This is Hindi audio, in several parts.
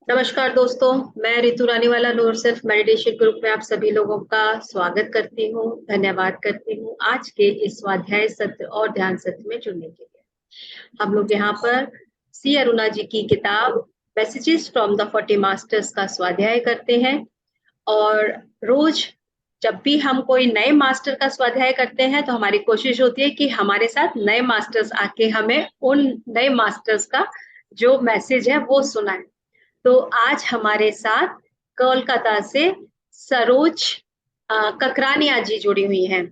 नमस्कार दोस्तों, मैं रितु रानीवाला नूर सिर्फ मेडिटेशन ग्रुप में आप सभी लोगों का स्वागत करती हूँ, धन्यवाद करती हूँ आज के इस स्वाध्याय सत्र और ध्यान सत्र में जुड़ने के लिए। हम लोग यहाँ पर सी अरुणा जी की किताब मैसेजेस फ्रॉम द 40 मास्टर्स का स्वाध्याय करते हैं और रोज जब भी हम कोई नए मास्टर का स्वाध्याय करते हैं तो हमारी कोशिश होती है कि हमारे साथ नए मास्टर्स आके हमें उन नए मास्टर्स का जो मैसेज है वो सुनाए। तो आज हमारे साथ कोलकाता से सरोज ककरानिया जी जुड़ी हुई हैं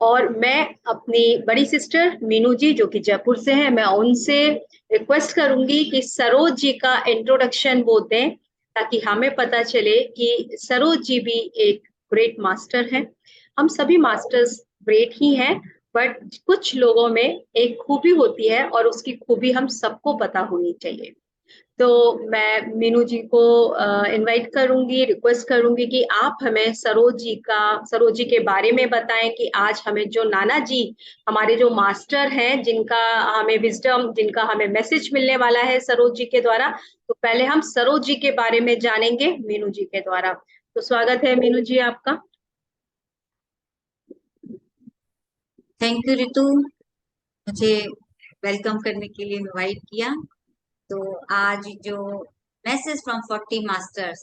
और मैं अपनी बड़ी सिस्टर मीनू जी जो कि जयपुर से है, मैं उनसे रिक्वेस्ट करूंगी कि सरोज जी का इंट्रोडक्शन वो दें ताकि हमें पता चले कि सरोज जी भी एक ग्रेट मास्टर हैं। हम सभी मास्टर्स ग्रेट ही हैं, बट कुछ लोगों में एक खूबी होती है और उसकी खूबी हम सबको पता होनी चाहिए। तो मैं मीनू जी को इनवाइट करूंगी, रिक्वेस्ट करूंगी कि आप हमें सरोज जी के बारे में बताएं कि आज हमें जो नाना जी हमारे जो मास्टर हैं जिनका हमें विजडम, जिनका हमें मैसेज मिलने वाला है सरोज जी के द्वारा, तो पहले हम सरोज जी के बारे में जानेंगे मीनू जी के द्वारा। तो स्वागत है मीनू जी आपका। थैंक यू रितु, मुझे वेलकम करने के लिए इनवाइट किया। तो आज जो मैसेज फ्रॉम 40 मास्टर्स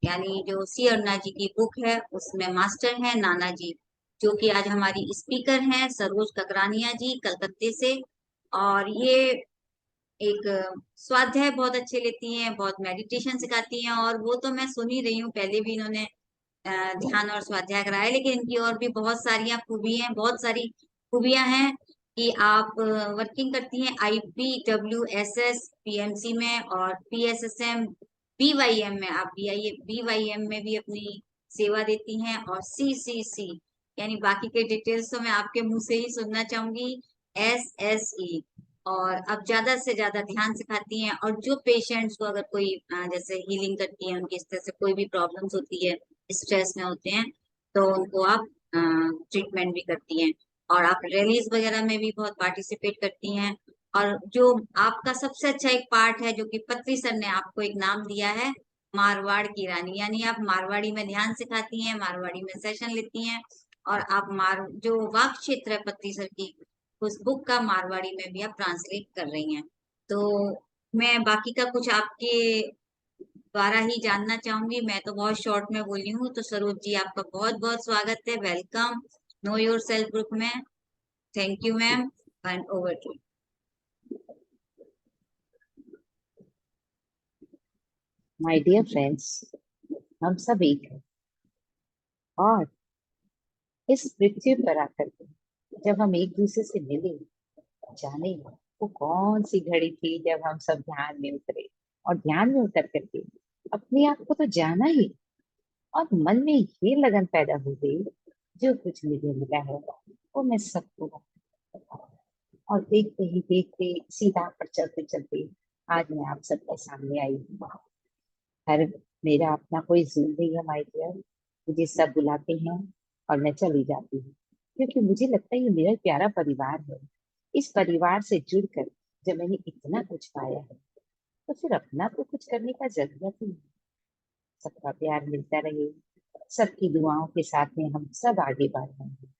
यानी जो सी अरुणा जी की बुक है उसमें मास्टर है नाना जी, जो कि आज हमारी स्पीकर हैं सरोज ककरानिया जी कलकत्ते से। और ये एक स्वाध्याय बहुत अच्छे लेती हैं, बहुत मेडिटेशन सिखाती हैं। और वो तो मैं सुन ही रही हूँ, पहले भी इन्होंने ध्यान और स्वाध्याय कराया है, लेकिन इनकी और भी बहुत सारी खूबी हैं, बहुत सारी खूबियां हैं कि आप वर्किंग करती हैं IPWSS PMC में और PSSM BYM में। आप BYM में भी अपनी सेवा देती हैं और CCC यानी बाकी के डिटेल्स तो मैं आपके मुंह से ही सुनना चाहूंगी। SSE और अब ज्यादा से ज्यादा ध्यान सिखाती हैं। और जो पेशेंट्स को अगर कोई जैसे हीलिंग करती हैं, उनकी इस तरह से कोई भी प्रॉब्लम्स होती है, स्ट्रेस में होते हैं, तो उनको आप ट्रीटमेंट भी करती हैं। और आप रैलीज वगैरह में भी बहुत पार्टिसिपेट करती हैं। और जो आपका सबसे अच्छा एक पार्ट है, जो कि पत्री सर ने आपको एक नाम दिया है, मारवाड़ की रानी, यानी आप मारवाड़ी में ध्यान सिखाती हैं, मारवाड़ी में सेशन लेती हैं। और आप जो वाक क्षेत्र है पत्री सर की, उस बुक का मारवाड़ी में भी आप ट्रांसलेट कर रही हैं। तो मैं बाकी का कुछ आपके द्वारा ही जानना चाहूंगी। मैं तो बहुत शॉर्ट में बोली हूँ। तो सरोज जी, आपका बहुत बहुत स्वागत है, welcome know yourself group में। Thank you ma'am, and over to. My dear friends, हम सब एक हैं। और इस पृथ्वी पर आकर के जब हम एक दूसरे से मिले, जाने वो कौन सी घड़ी थी जब हम सब ध्यान में उतरे, और ध्यान में उतर करके अपने आप को तो जाना ही, और मन में ये लगन पैदा हो गई, जो कुछ मुझे मिला है वो मैं सबको बताऊं। और देखते ही देखते सीधा पर चलते चलते आज मैं आप सबके सामने आई हूँ। हर मेरा अपना कोई जूम नहीं है माय डियर। मुझे सब बुलाते हैं और मैं चली जाती हूँ, क्योंकि मुझे लगता है ये मेरा प्यारा परिवार है। इस परिवार से जुड़कर जब मैंने इतना कुछ पाया है, तो फिर अपना तो कुछ करने का जरूरत ही है। सबका प्यार मिलता रहे, सबकी दुआओं के साथ में हम सब आगे बढ़ रहे हैं।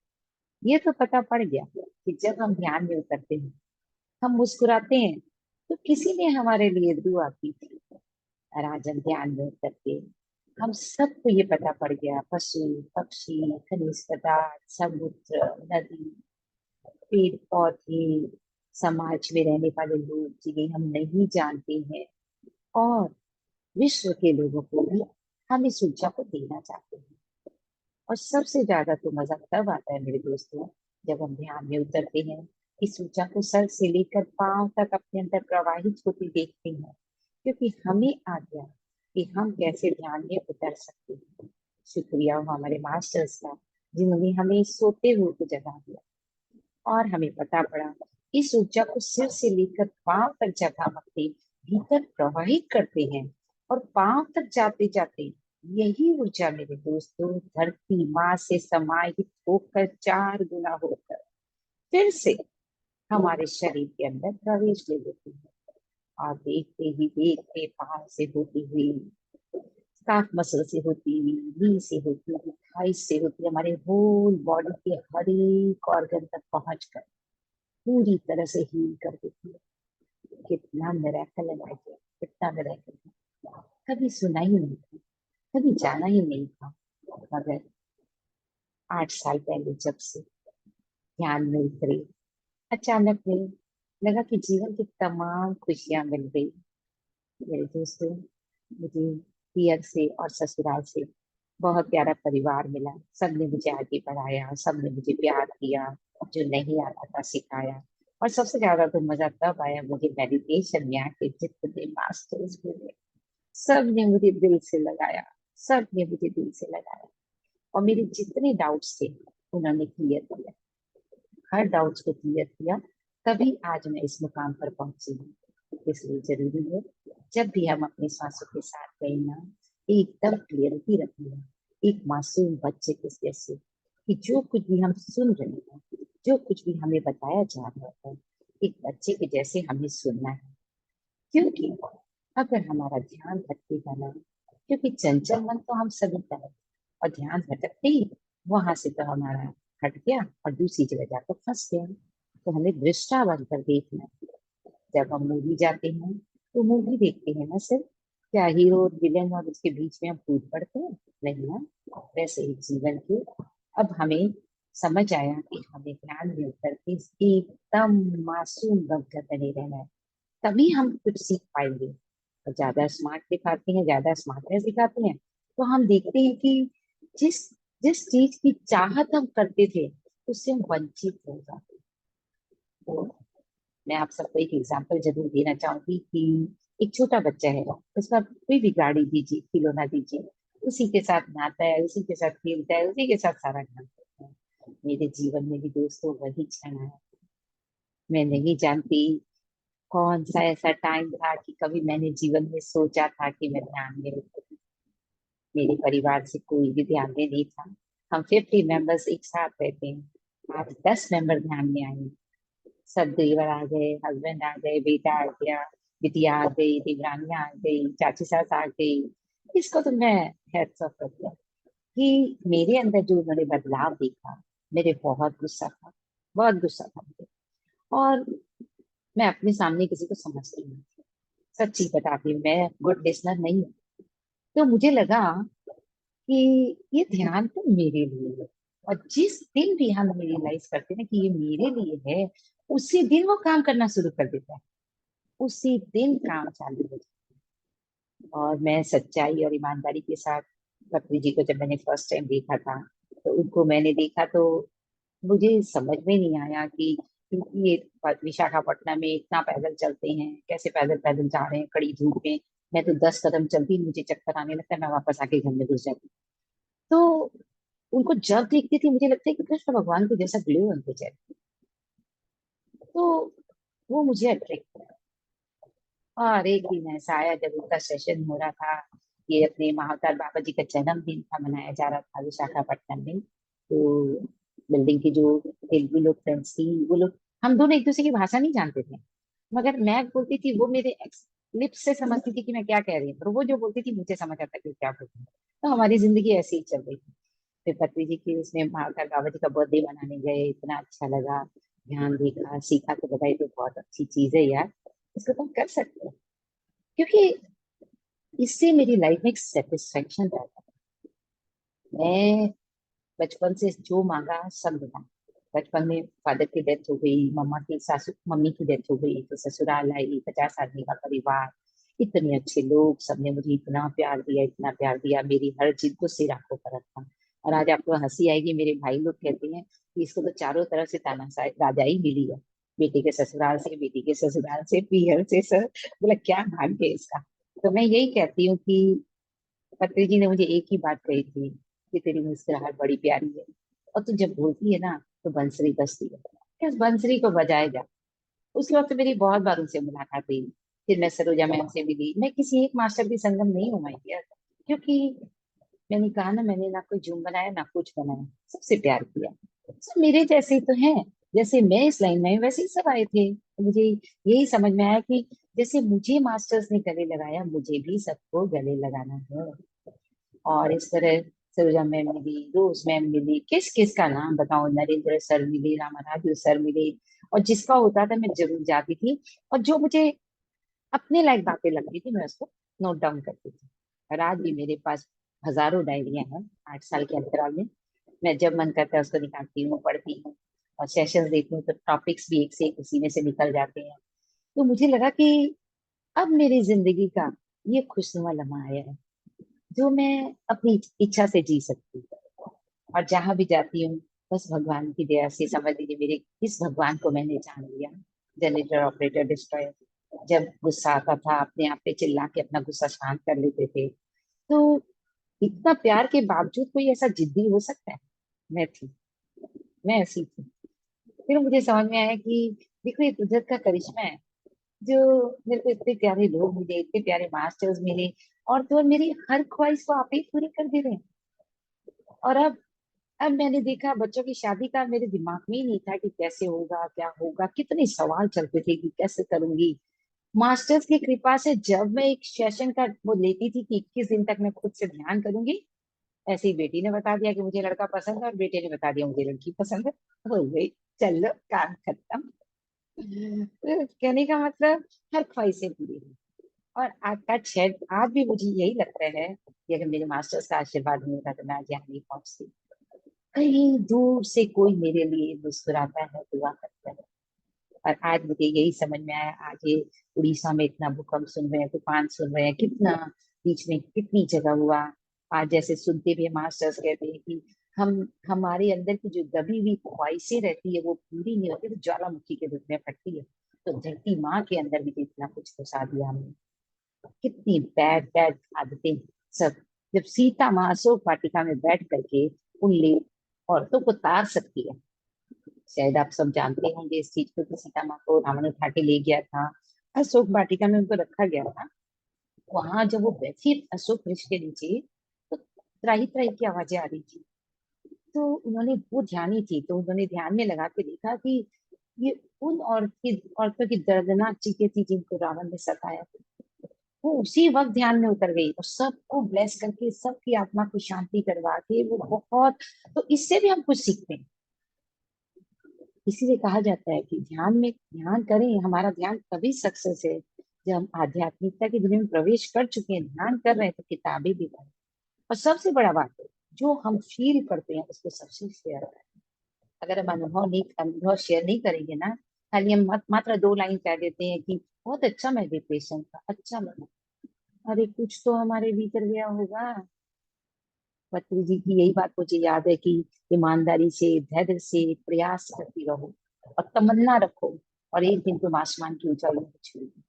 ये तो पता पड़ गया कि जब हम ध्यान में उतरते हैं, हम मुस्कुराते हैं, तो किसी ने हमारे लिए दुआ की थी। और आज हम ध्यान में उतरते हैं, हम सबको ये पता पड़ गया, पशु पक्षी, खनिज पदार्थ, समुद्र, नदी, पेड़ पौधे, समाज में रहने वाले लोग जिन्हें हम नहीं जानते हैं, और विश्व के लोगों को भी हम इस ऊर्जा को देना चाहते हैं। और सबसे ज्यादा तो मजा तब आता है मेरे दोस्तों, जब हम ध्यान में उतरते हैं, इस ऊर्जा को सर से लेकर पांव तक अपने अंदर प्रवाहित होती देखते हैं, क्योंकि हमें आ गया कि हम कैसे ध्यान में उतर सकते हैं। शुक्रिया हो हमारे मास्टर्स का, जिन्होंने हमें सोते हुए को जगा दिया, और हमें पता पड़ा इस ऊर्जा को सिर से लेकर पांव तक जब हम अपने भीतर प्रवाहित करते हैं, और पांव तक जाते जाते यही ऊर्जा मेरे दोस्तों धरती माँ से समाहित होकर 4 गुना होकर फिर से हमारे शरीर के अंदर प्रवेश ले लेती है। और देखते ही देखते पाँव से होती हुई, स्काफ मसल से होती हुई, नी से होती हुई, थाई से होती हुई, हमारे होल बॉडी के हर एक ऑर्गन तक पहुंच कर पूरी तरह से हील कर देती है। कितना मिरेकल है लाइफ, कितना मिरेकल है। कभी सुना ही नहीं था, कभी जाना ही नहीं था, मगर 8 साल पहले जब से ध्यान में उतरे, अचानक में लगा कि जीवन की तमाम खुशियां मिल गई। मेरे दोस्तों, मुझे पियर से और ससुराल से बहुत प्यारा परिवार मिला। सबने मुझे आगे बढ़ाया, सबने मुझे प्यार किया, जो नहीं आता था सिखाया। और सबसे ज्यादा तो मजा तब आया मुझे मेडिटेशन में आके, जितने मास्टर्स मिले सबने मुझे दिल से लगाया, सबने मुझे दिल से लगाया। और मेरे जितने डाउट्स थे उन्होंने क्लियर किया, हर डाउट्स को क्लियर किया। तभी आज मैं इस मुकाम पर पहुंची हूँ। इसलिए जरूरी है जब भी हम अपने सांसों के साथ रहना, एकदम क्लियरिटी रखना, एक मासूम बच्चे के जैसे, कि जो कुछ भी हम सुन रहे हैं, जो कुछ भी हमें बताया जा रहा है, एक बच्चे के जैसे हमें सुनना है। क्योंकि अगर हमारा ध्यान भटकेगा ना, क्योंकि चंचल मन तो हम सभी का है, और ध्यान भटकते ही वहां से तो हमारा हट गया और दूसरी जगह जाकर फंस गया। तो हमें दृष्टा बनकर देखना है। जब हम मूवी जाते हैं तो मूवी देखते हैं ना सिर्फ, क्या हीरो और विलेन और उसके बीच में हम कूद पड़ते हैं? नहीं ना। वैसे ही जीवन के, अब हमें समझ आया कि हमें ध्यान में उतर के एकदम मासूम बनकर बने रहना है, तभी हम कुछ सीख पाएंगे। और ज्यादा स्मार्ट दिखाते हैं, ज्यादा स्मार्टनेस दिखाते हैं, तो हम देखते हैं कि जिस जिस चीज की चाहत हम करते थे उससे हम वंचित हो जाते हैं। तो मैं आप सबको एक एग्जाम्पल जरूर देना चाहूंगी कि एक छोटा बच्चा है, उसका कोई भी गाड़ी दीजिए, खिलौना दीजिए, उसी के साथ नहाता है, उसी के साथ खेलता है, उसी के साथ सारा काम करता है। मेरे जीवन में भी दोस्तों वही क्षण है। मैं नहीं जानती कौन सा ऐसा टाइम था कि कभी मैंने जीवन में सोचा था कि मैं ध्यान में रहूं। मेरे परिवार से कोई भी ध्यान में नहीं था। हम 50 मेंबर्स एक साथ रहते हैं, आज 10 मेंबर ध्यान में आए। सब देवर आ गए, हस्बैंड आ गए, बेटा आ गया, बिटिया आ गई, देवरानियां आ गई, चाची सास आ गई। इसको तो मैं हेड्स ऑफ करती हूँ कि मेरे अंदर जो उन्होंने बदलाव देखा, मेरे बहुत गुस्सा था, बहुत गुस्सा था मुझे। और मैं अपने सामने किसी को समझती नहीं, सच्ची बताती हूँ, मैं गुड लिसनर नहीं हूँ। तो मुझे लगा कि ये ध्यान तो मेरे लिए है, और जिस दिन भी हम रियलाइज करते हैं ना कि ये मेरे लिए है, उसी दिन वो काम करना शुरू कर देता है, उसी दिन काम चालू हो जाता है। और मैं सच्चाई और ईमानदारी के साथ बकरी जी को जब मैंने फर्स्ट टाइम देखा था, तो उनको मैंने देखा तो मुझे समझ में नहीं आया कि ये विशाखापट्टनम में इतना पैदल चलते हैं, कैसे पैदल पैदल जा रहे हैं कड़ी धूप में। मैं तो 10 कदम चलती, मुझे चक्कर आने लगता है, मैं वापस आके घर में घुस जाती। तो उनको जब देखती थी मुझे लगता है कि कृष्ण भगवान को जैसा ग्लो उनके चेहरे, तो वो मुझे अट्रैक्ट। और एक दिन ऐसा आया जब उनका सेशन हो रहा था, ये अपने महाकाल बाबा जी का जन्मदिन था, मनाया जा रहा था विशाखापट्टनम में। तो बिल्डिंग की जो तेलुगु लोग फ्रेंड्स थी, वो लोग, हम दोनों एक दूसरे की भाषा नहीं जानते थे, मगर मैं बोलती थी, वो मेरे लिप्स से समझती थी कि मैं क्या कह रही हूँ, और वो जो बोलती थी मुझे समझ आता कि क्या बोल रही हूँ। तो हमारी जिंदगी ऐसे ही चल रही थी। फिर पत्नी जी की उसमें महाकाल बाबा जी का बर्थडे मनाने गए, इतना अच्छा लगा, ध्यान देखा, सीखा, तो बताइए तो बहुत अच्छी चीज है यार, इसको तुम कर सकते हो। क्योंकि इससे मेरी लाइफ में एक सेटिस्फेक्शन रहता है। मैं बचपन से जो मांगा सब मिला। बचपन में फादर की डेथ हो गई, मम्मी की डेथ हो गई, तो ससुराल आई, 50 आदमी का परिवार, इतने अच्छे लोग, सबने मुझे इतना प्यार दिया, इतना प्यार दिया, मेरी हर चीज को सिर आंखों पर रखा। और आज आपको हंसी आएगी, मेरे भाई लोग कहते हैं कि इसको तो चारों तरफ से तानाशाही राजाई मिली है, बेटे के ससुराल से, बेटी के ससुराल से, पीहर से, सर बोला क्या भाग्य है इसका। तो मैं यही कहती हूँ कि पत्री जी ने मुझे एक ही बात कही थी कि तेरी मुस्कुराहट बड़ी प्यारी है, और तू जब बोलती है ना तो बंसरी बजती है, कि उस बंसरी को बजाए जा। उसके वक्त मेरी बहुत बार उनसे मुलाकात हुई। फिर मैं सरोजा मैम से मिली। मैं किसी एक मास्टर की संगम नहीं हूँ माई डियर, क्योंकि मैंने कहा ना, मैंने ना कोई जूम बनाया ना कुछ बनाया, सबसे प्यार किया, सब मेरे जैसे ही तो हैं। जैसे मैं इस लाइन में आई, वैसे ही सब आए थे। तो मुझे यही समझ में आया कि जैसे मुझे मास्टर्स ने गले लगाया, मुझे भी सबको गले लगाना है। और इस तरह सरोजा मैम मिली, रोज मैम मिली, किस किस का नाम बताऊं, नरेंद्र सर मिले, रामाराजू सर मिले। और जिसका होता था मैं जरूर जाती थी, और जो मुझे अपने लायक बातें लगती थी मैं उसको नोट डाउन करती थी। और आज भी मेरे पास हजारों डायरियां हैं 8 साल के अंतराल में। मैं जब मन करता है उसको निकालती हूँ, पढ़ती हूँ, और सेशंस देती हूँ तो टॉपिक्स भी एक से एक उसी में से निकल जाते हैं। तो मुझे लगा कि अब मेरी जिंदगी का ये खुशनुमा लम्हा आया है जो मैं अपनी इच्छा से जी सकती हूँ। और जहां भी जाती हूँ, बस भगवान की दया से समझ लीजिए मेरे इस भगवान को मैंने जान लिया। जनरेटर ऑपरेटर डिस्ट्रॉयर, जब गुस्सा आता था अपने आप पे चिल्ला के अपना गुस्सा शांत कर लेते थे। तो इतना प्यार के बावजूद कोई ऐसा जिद्दी हो सकता है? मैं थी, मैं ऐसी थी। फिर मुझे समझ में आया कि देखो ये कुदरत का करिश्मा है, जो मेरे को इतने प्यारे लोग मिले, इतने प्यारे मास्टर्स मिले, और तो और मेरी हर ख्वाहिश को आप ही पूरी कर दे रहे हैं। और अब मैंने देखा बच्चों की शादी का मेरे दिमाग में ही नहीं था कि कैसे होगा, क्या होगा, कितने सवाल चलते थे कि कैसे करूंगी। मास्टर्स की कृपा से जब मैं एक सेशन का वो लेती थी कि 21 दिन तक मैं खुद से ध्यान करूंगी, ऐसे ही बेटी ने बता दिया कि मुझे लड़का पसंद है, और बेटे ने बता दिया मुझे लड़की पसंद है। हो गई, चलो काम खत्म। तो कहने का मतलब हर ख्वाहिशें पूरी हुई। और आज का शायद आज भी मुझे यही लगता है कि अगर मेरे मास्टर्स का आशीर्वाद नहीं होता तो मैं आज यहाँ नहीं पहुंचती। कहीं दूर से कोई मेरे लिए मुस्कुराता है, दुआ करता है। और आज मुझे यही समझ में आया, आज ये उड़ीसा में इतना भूकंप सुन रहे हैं, तूफान सुन रहे हैं, कितना बीच में कितनी जगह हुआ। आज जैसे सुनते भी मास्टर्स कहते हैं कि हम हमारे अंदर की जो दबी हुई ख्वाहिशें रहती है वो पूरी नहीं होती तो ज्वालामुखी के रूप में फटती है। तो धरती माँ के अंदर भी तो इतना कुछ घुसा दिया हमने, कितनी बैड बैड आदतें सब। जब सीता माँ अशोक वाटिका में बैठ करके उन औरतों को तार सकती है, शायद आप सब जानते होंगे इस चीज को कि सीता माँ को रावण उठा के ले गया था, अशोक वाटिका में उनको रखा गया था। वहां जब वो बैठी अशोक वृक्ष के नीचे, तो त्राही त्राही की आवाजें आ रही थी। तो उन्होंने वो ध्यानी थी, तो उन्होंने ध्यान में लगा के देखा कि ये उन औरतों की दर्दनाक चीखें थी जिनको रावण ने सताया था। वो उसी वक्त ध्यान में उतर गई और सबको ब्लेस करके सबकी आत्मा को शांति करवा के वो बहुत। तो इससे भी हम कुछ सीखते हैं। इसीलिए कहा जाता है कि ध्यान में ध्यान करें, हमारा ध्यान तभी सक्सेस है जब हम आध्यात्मिकता की दुनिया में प्रवेश कर चुके हैं, ध्यान कर रहे हैं, तो किताबें भी पढ़ें। और सबसे बड़ा बात है, जो हम फील करते हैं उसको सबसे शेयर करें। अगर हम अनुभव शेयर नहीं करेंगे ना, खाली हम मात्र 2 लाइन कह देते हैं कि बहुत अच्छा मेडिटेशन था, अच्छा लगा, अरे कुछ तो हमारे भीतर गया होगा। पत्री जी की यही बात मुझे याद है कि ईमानदारी से, धैर्य से प्रयास करती रहो और तमन्ना रखो, और एक दिन तुम आसमान की ऊंचाइयों को छूओगे।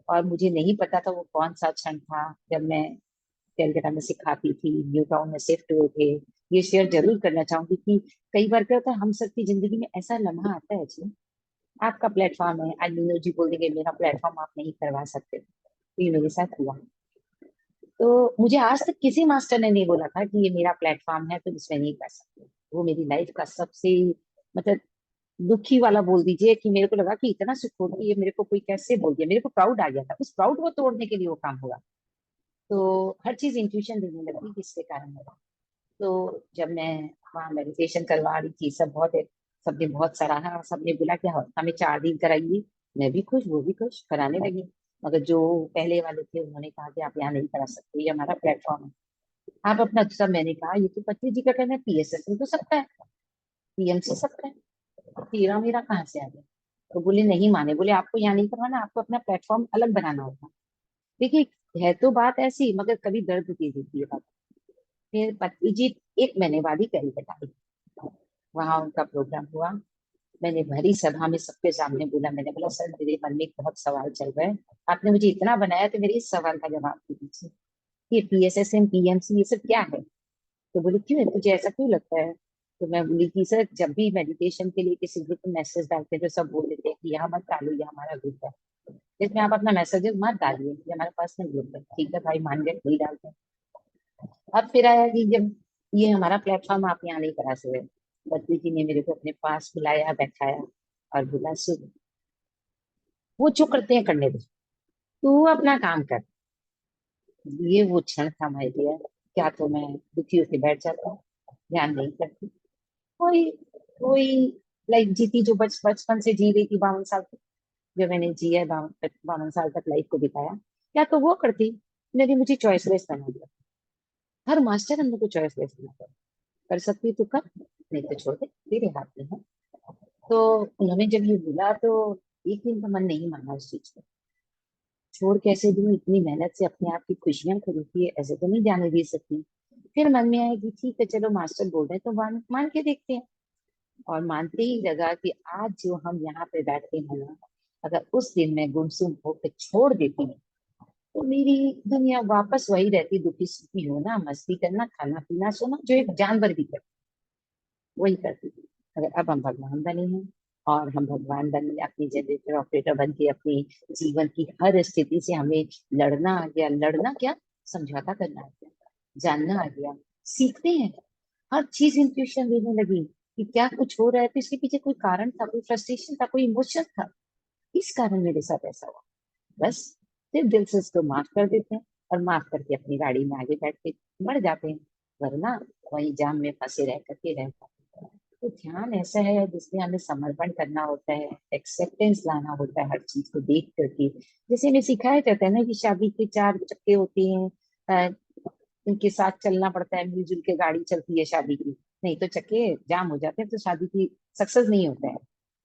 और मुझे नहीं पता था वो कौन सा क्षण था जब मैं कलकत्ता में सिखाती थी, न्यू टाउन में शिफ्ट हुए थे। ये शेयर जरूर करना चाहूंगी कि कई बार क्या होता है, हम सबकी जिंदगी में ऐसा लम्हा आता है जी, आपका प्लेटफॉर्म है, आज मीनू जी बोल देंगे मेरा प्लेटफॉर्म आप नहीं करवा सकते, तो ये मेरे साथ हुआ। तो मुझे आज तक किसी मास्टर ने नहीं बोला था कि ये मेरा प्लेटफॉर्म है तो इसमें नहीं कर सकते। वो मेरी लाइफ का सबसे मतलब दुखी वाला बोल दीजिए कि मेरे को लगा कि इतना सुख हो गया, ये मेरे को कोई कैसे बोल दिया, मेरे को प्राउड आ गया था, उस प्राउड को तोड़ने के लिए वो काम हुआ। तो हर चीज इंट्यूशन देने लगी किसके कारण हुआ। तो जब मैं वहाँ मेडिटेशन करवा रही थी, सबने बहुत सराहा, सबने बोला कि हमें 4 दिन कराइए। मैं भी खुश, वो भी खुश, कराने लगी। मगर जो पहले वाले थे उन्होंने कहा कि आप यहाँ नहीं करा सकते, ये हमारा प्लेटफॉर्म है, आप अपना। सब मैंने कहा ये तो पत्नी जी का कहना है, पीएसएस में तो सबका है, पीएमसी सबका है, तेरा मेरा कहाँ से आ गया। तो बोले नहीं माने, बोले आपको यहाँ नहीं करवाना, आपको अपना प्लेटफॉर्म अलग बनाना होगा। देखिए, है तो बात ऐसी, मगर कभी दर्द दे देती है बात। फिर पत्नी जी 1 महीने बाद ही कलकत्ता आई, वहां उनका प्रोग्राम हुआ। मैंने भरी सभा में सबके सामने बोला, मैंने बोला सर मेरे मन में एक बहुत सवाल चल रहा है, आपने मुझे इतना बनाया तो मेरे इस सवाल का जवाब दे दीजिए, ये पीएसएसएम पीएमसी ये सब क्या है। तो बोले क्यों है, तुझे ऐसा क्यों लगता है। तो मैं बोली कि सर जब भी मेडिटेशन के लिए किसी ग्रुप में मैसेज डालते हैं तो सब बोल देते हैं कि यहाँ मत डालो, ये हमारा ग्रुप है, इसमें आप अपना मैसेज मत डालिए, ये हमारा पर्सनल ग्रुप है। ठीक है भाई, मान गए, नहीं डालते हैं। अब फिर आया कि जब ये हमारा प्लेटफॉर्म आप यहाँ नहीं करा सकते, बद्री जी ने मेरे को अपने पास बुलाया, बैठाया और बोला सुन, वो जो करते हैं करने दो, तू अपना काम कर। ये वो क्षण था माय डियर, क्या तो मैं दुखी होकर बैठ जाता हूँ, ध्यान नहीं करती। कोई कोई लाइफ जीती जो बचपन से जी रही थी 52 साल तक, जो मैंने जिया है 52 साल तक लाइफ को बिताया, क्या तो वो करती, लेकिन मुझे चॉइसलेस बना दिया। हर मास्टर हम लोग को चॉइसलेस बनाता है, कर सकती तो कर, नहीं तो छोड़ दे, तेरे हाथ में है। तो उन्होंने जब ये बोला तो एक दिन तो मन नहीं माना उस चीज को। छोड़ कैसे दूं, इतनी मेहनत से अपने आप की खुशियां खरीदी है, ऐसे तो नहीं जाने दे सकती। फिर मन में आया कि ठीक है चलो मास्टर बोल रहे हैं तो मान मान के देखते हैं। और मानते ही लगा कि आज जो हम यहाँ पे बैठे हैं ना, अगर उस दिन मैं गुमसुम होकर छोड़ देती तो मेरी दुनिया वापस वही रहती, दुखी सुखी होना, मस्ती करना, खाना पीना, सोना, जो एक जानवर भी करता वही करती थी। अगर अब हम भगवान बने हैं और हम भगवान बन अपनी जनरेटर ऑपरेटर बन के अपनी जीवन की हर स्थिति से हमें लड़ना आ गया, लड़ना क्या, समझौता करना आ गया, जानना आ गया, सीखते हैं। हर चीज इंट्यूशन देने लगी कि क्या कुछ हो रहा है तो इसके पीछे कोई कारण था, कोई फ्रस्ट्रेशन था, कोई इमोशन था, इस कारण मेरे साथ ऐसा हुआ। बस फिर दिल से उसको माफ कर देते हैं और माफ करके अपनी गाड़ी में आगे बैठ के बढ़ जाते हैं, वरना वही जाम में फंसे रह करके रह जाते हैं। तो ध्यान ऐसा है जिसमें हमें समर्पण करना होता है, एक्सेप्टेंस लाना होता है हर चीज को देख करके। जैसे हमें सिखाया जाता है ना कि शादी के 4 चक्के होते हैं, अ, उनके साथ चलना पड़ता है, मिलजुल के गाड़ी चलती है शादी की, नहीं तो चक्के जाम हो जाते हैं तो शादी की सक्सेस नहीं होता है।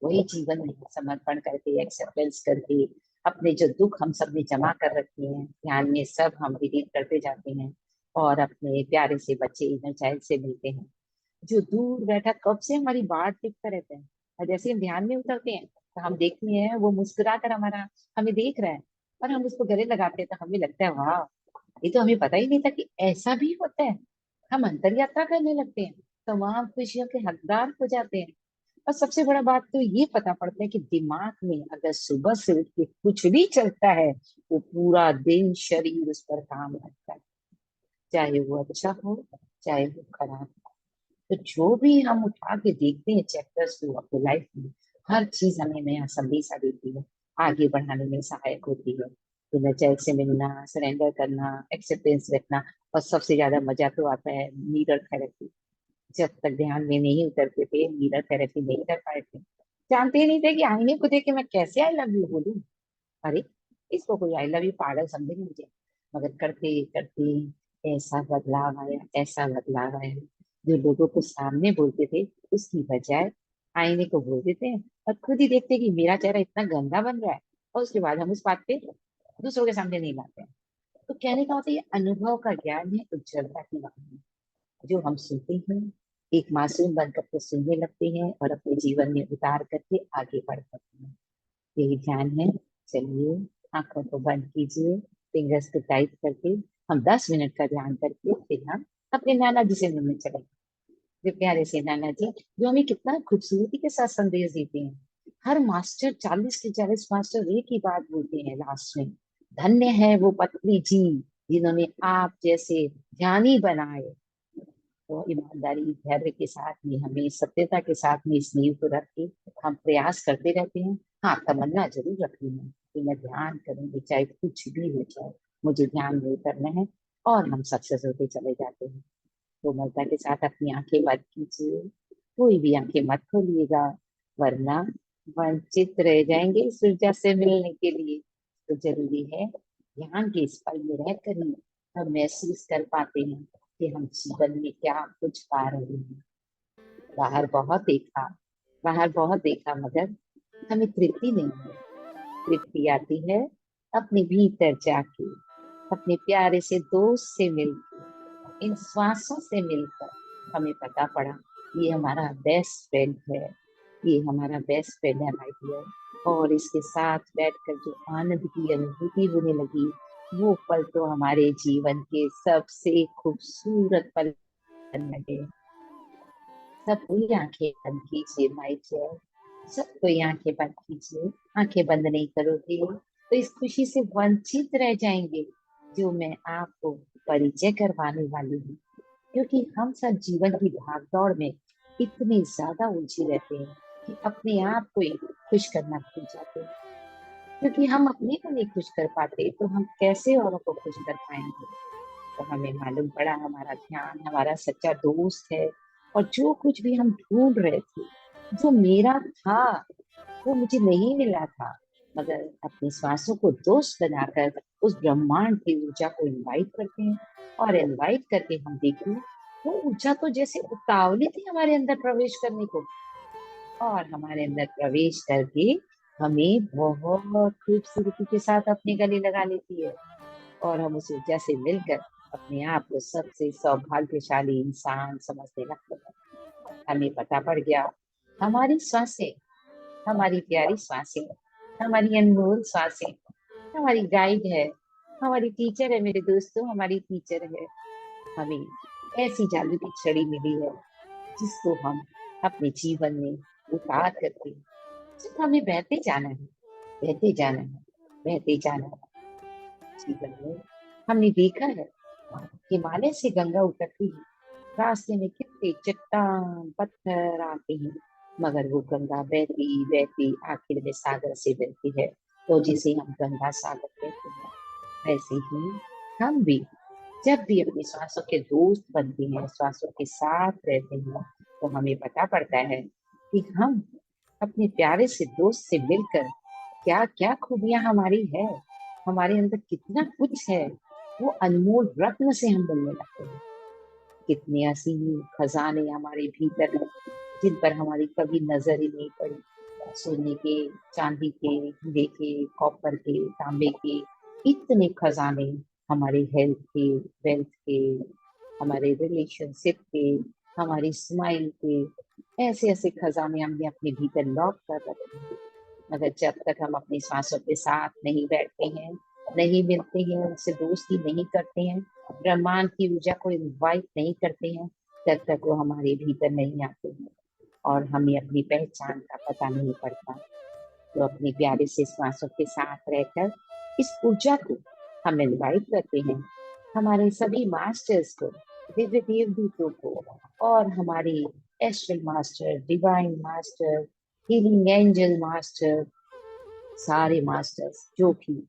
वही जीवन में समर्पण करके, एक्सेप्टेंस करके, अपने जो दुख हम सब ने जमा कर रखे हैं ध्यान में, सब हम रिलीज करते जाते हैं और अपने प्यारे से बच्चे इनर चाइल्ड से मिलते हैं, जो दूर बैठा कब से हमारी बात देखता रहता है। और जैसे हम ध्यान में उतरते हैं तो हम देखते हैं वो मुस्कुरा कर हमारा हमें देख रहा है, और हम उसको गले लगाते हैं तो हमें लगता है वाह, ये तो हमें पता ही नहीं था कि ऐसा भी होता है। हम अंतर यात्रा करने लगते हैं, तमाम खुशियों के हकदार हो जाते हैं। और सबसे बड़ा बात तो ये पता पड़ता है कि दिमाग में अगर सुबह से उठ के कुछ भी चलता है तो पूरा दिन शरीर उस पर काम करता है, चाहे वो अच्छा हो चाहे वो खराब हो। तो जो भी हम उठा के देखते हैं चैप्टर्स थ्रू अपनी लाइफ में, हर चीज हमें नया संदेशा देती है, आगे बढ़ाने में सहायक होती है। तो नेचर से मिलना, सरेंडर करना, एक्सेप्टेंस रखना, और सबसे ज्यादा मजा तो आता है मिरर थेरेपी। जब तक ध्यान में नहीं उतरते थे, मिरर थेरेपी नहीं कर पाए थे, जानते ही नहीं थे कि आईने को देख के मैं कैसे आई लव यू बोलूं। अरे इसको कोई आई लव यू पागल समझे नहीं मुझे, मगर करते करते ऐसा बदलाव आया, ऐसा बदलाव आया। जो लोगों को सामने बोलते थे उसकी बजाय आईने को बोल देते हैं और खुद ही देखते हैं कि मेरा चेहरा इतना गंदा बन रहा है, और उसके बाद हम उस बात पे दूसरों के सामने नहीं लाते हैं। तो कहने का मतलब ये अनुभव का ज्ञान है, उज्जवलता की वाणी है, जो हम सुनते हैं, एक मासूम बन करके सुनने लगते हैं और अपने जीवन में उतार करके आगे बढ़ सकते हैं। यही ध्यान है। चलिए आंखों को बंद कीजिए, फिंगर्स को टाइट करके हम 10 मिनट का ध्यान करके फिर हम अपने नाना जी से मिलने चले। जो प्यारे से नाना जी, जो हमें कितना खूबसूरती के साथ संदेश देते हैं। हर मास्टर 40 के 40 मास्टर एक ही बात बोलते हैं लास्ट में, धन्य है वो पत्री जी जिन्होंने आप जैसे ध्यानी बनाए। तो ईमानदारी धैर्य के साथ में, हमें सत्यता के साथ में इस नींव को रख के हम प्रयास करते रहते हैं। हाँ, तमन्ना जरूर रखनी है कि मैं ध्यान करूंगी चाहे कुछ भी हो जाए, मुझे ध्यान नहीं करना है, और हम सक्सेस होते चले जाते हैं। कोमलता के साथ अपनी आंखें बंद कीजिए, कोई भी आंखें मत खोलिएगा, वरना वंचित रह जाएंगे इस ऊर्जा से मिलने के लिए। तो जरूरी है ध्यान के इस पल में रहकर ही हम महसूस कर पाते हैं कि हम जीवन में क्या कुछ पा रहे हैं। बाहर बहुत देखा, बाहर बहुत देखा, मगर हमें तृप्ति नहीं है। तृप्ति आती है अपने भीतर जाके, अपने प्यारे से दोस्त से मिलकर, इन श्वासों से मिलकर हमें पता पड़ा ये हमारा बेस्ट फ्रेंड है, ये हमारा बेस्ट फ्रेंड है माय डियर। और इसके साथ बैठकर जो आनंद की अनुभूति होने लगी, वो पल तो हमारे जीवन के सबसे खूबसूरत पल बनने लगे। सब कोई आंखें बंद कीजिए माय डियर, सब कोई आंखें बंद कीजिए। आंखें बंद नहीं करोगे तो इस खुशी से वंचित रह जाएंगे जो मैं आपको परिचय करवाने वाली हूँ। क्योंकि हम सब जीवन की भागदौड़ में इतने ज्यादा उलझे रहते हैं कि अपने आप को ही खुश करना भूल जाते हैं। क्योंकि हम अपने को नहीं खुश कर पाते तो हम कैसे औरों को खुश कर पाएंगे। तो हमें मालूम पड़ा हमारा ध्यान हमारा सच्चा दोस्त है। और जो कुछ भी हम ढूंढ रहे थे, जो मेरा था, वो मुझे नहीं मिला था। मगर अपने श्वासों को दोस्त बनाकर उस ब्रह्मांड की ऊर्जा को इनवाइट करते हैं। और इनवाइट करके हम देखते हैं वो ऊर्जा तो जैसे उतावली थी हमारे अंदर प्रवेश करने को। और हमारे अंदर प्रवेश करके हमें बहुत खूबसूरती के साथ अपने गले लगा लेती है। और हम उस ऊर्जा से मिलकर अपने आप को सबसे सौभाग्यशाली इंसान समझने लगते हैं। हमें पता पड़ गया हमारी सांसें, हमारी प्यारी सांसें, हमारी अनमोल सांसें हमारी गाइड है, हमारी टीचर है मेरे दोस्तों, हमारी टीचर है। हमें ऐसी जादू की छड़ी मिली है जिसको हम अपने जीवन में उतार करके सिर्फ हमें बहते जाना है, बहते जाना है, बहते जाना है। जीवन में हमने देखा है हिमालय से गंगा उतरती है, रास्ते में कितने चट्टान पत्थर आते हैं, मगर वो गंगा बहती बहती आखिर में सागर से मिलती है, तो जिसे हम गंगा सागर कहते हैं। वैसे ही हम भी जब भी अपने श्वासों के दोस्त बनते हैं, श्वासों के साथ रहते हैं, तो हमें पता पड़ता है कि हम अपने प्यारे से दोस्त से मिलकर क्या क्या खूबियां हमारी है, हमारे अंदर कितना कुछ है, वो अनमोल रत्न से हम मिलने लगते हैं। कितने असीम खजाने हमारे भीतर हैं जिन पर हमारी कभी नजर ही नहीं पड़ी। सोने के, चांदी के, हीरे के, कॉपर के, तांबे के इतने खजाने, हमारे हेल्थ के, वेल्थ के, हमारे रिलेशनशिप के, हमारी स्माइल के, ऐसे ऐसे खजाने हमने अपने भीतर लॉक कर रखे हैं। मगर जब तक हम अपनी सांसों के साथ नहीं बैठते हैं, नहीं मिलते हैं, उनसे दोस्ती नहीं करते हैं, ब्रह्मांड की ऊर्जा को इनवाइट नहीं करते हैं, तब तक वो हमारे भीतर नहीं आते हैं और हमें अपनी पहचान का पता नहीं पड़ता। तो अपने प्यारे से श्वासों के साथ रहकर इस ऊर्जा को हम इनवाइट करते हैं, हमारे सभी मास्टर्स को, दिव्य देवदूतों को, और हमारे astral master, divine master, healing angel master, सारे मास्टर्स जो भी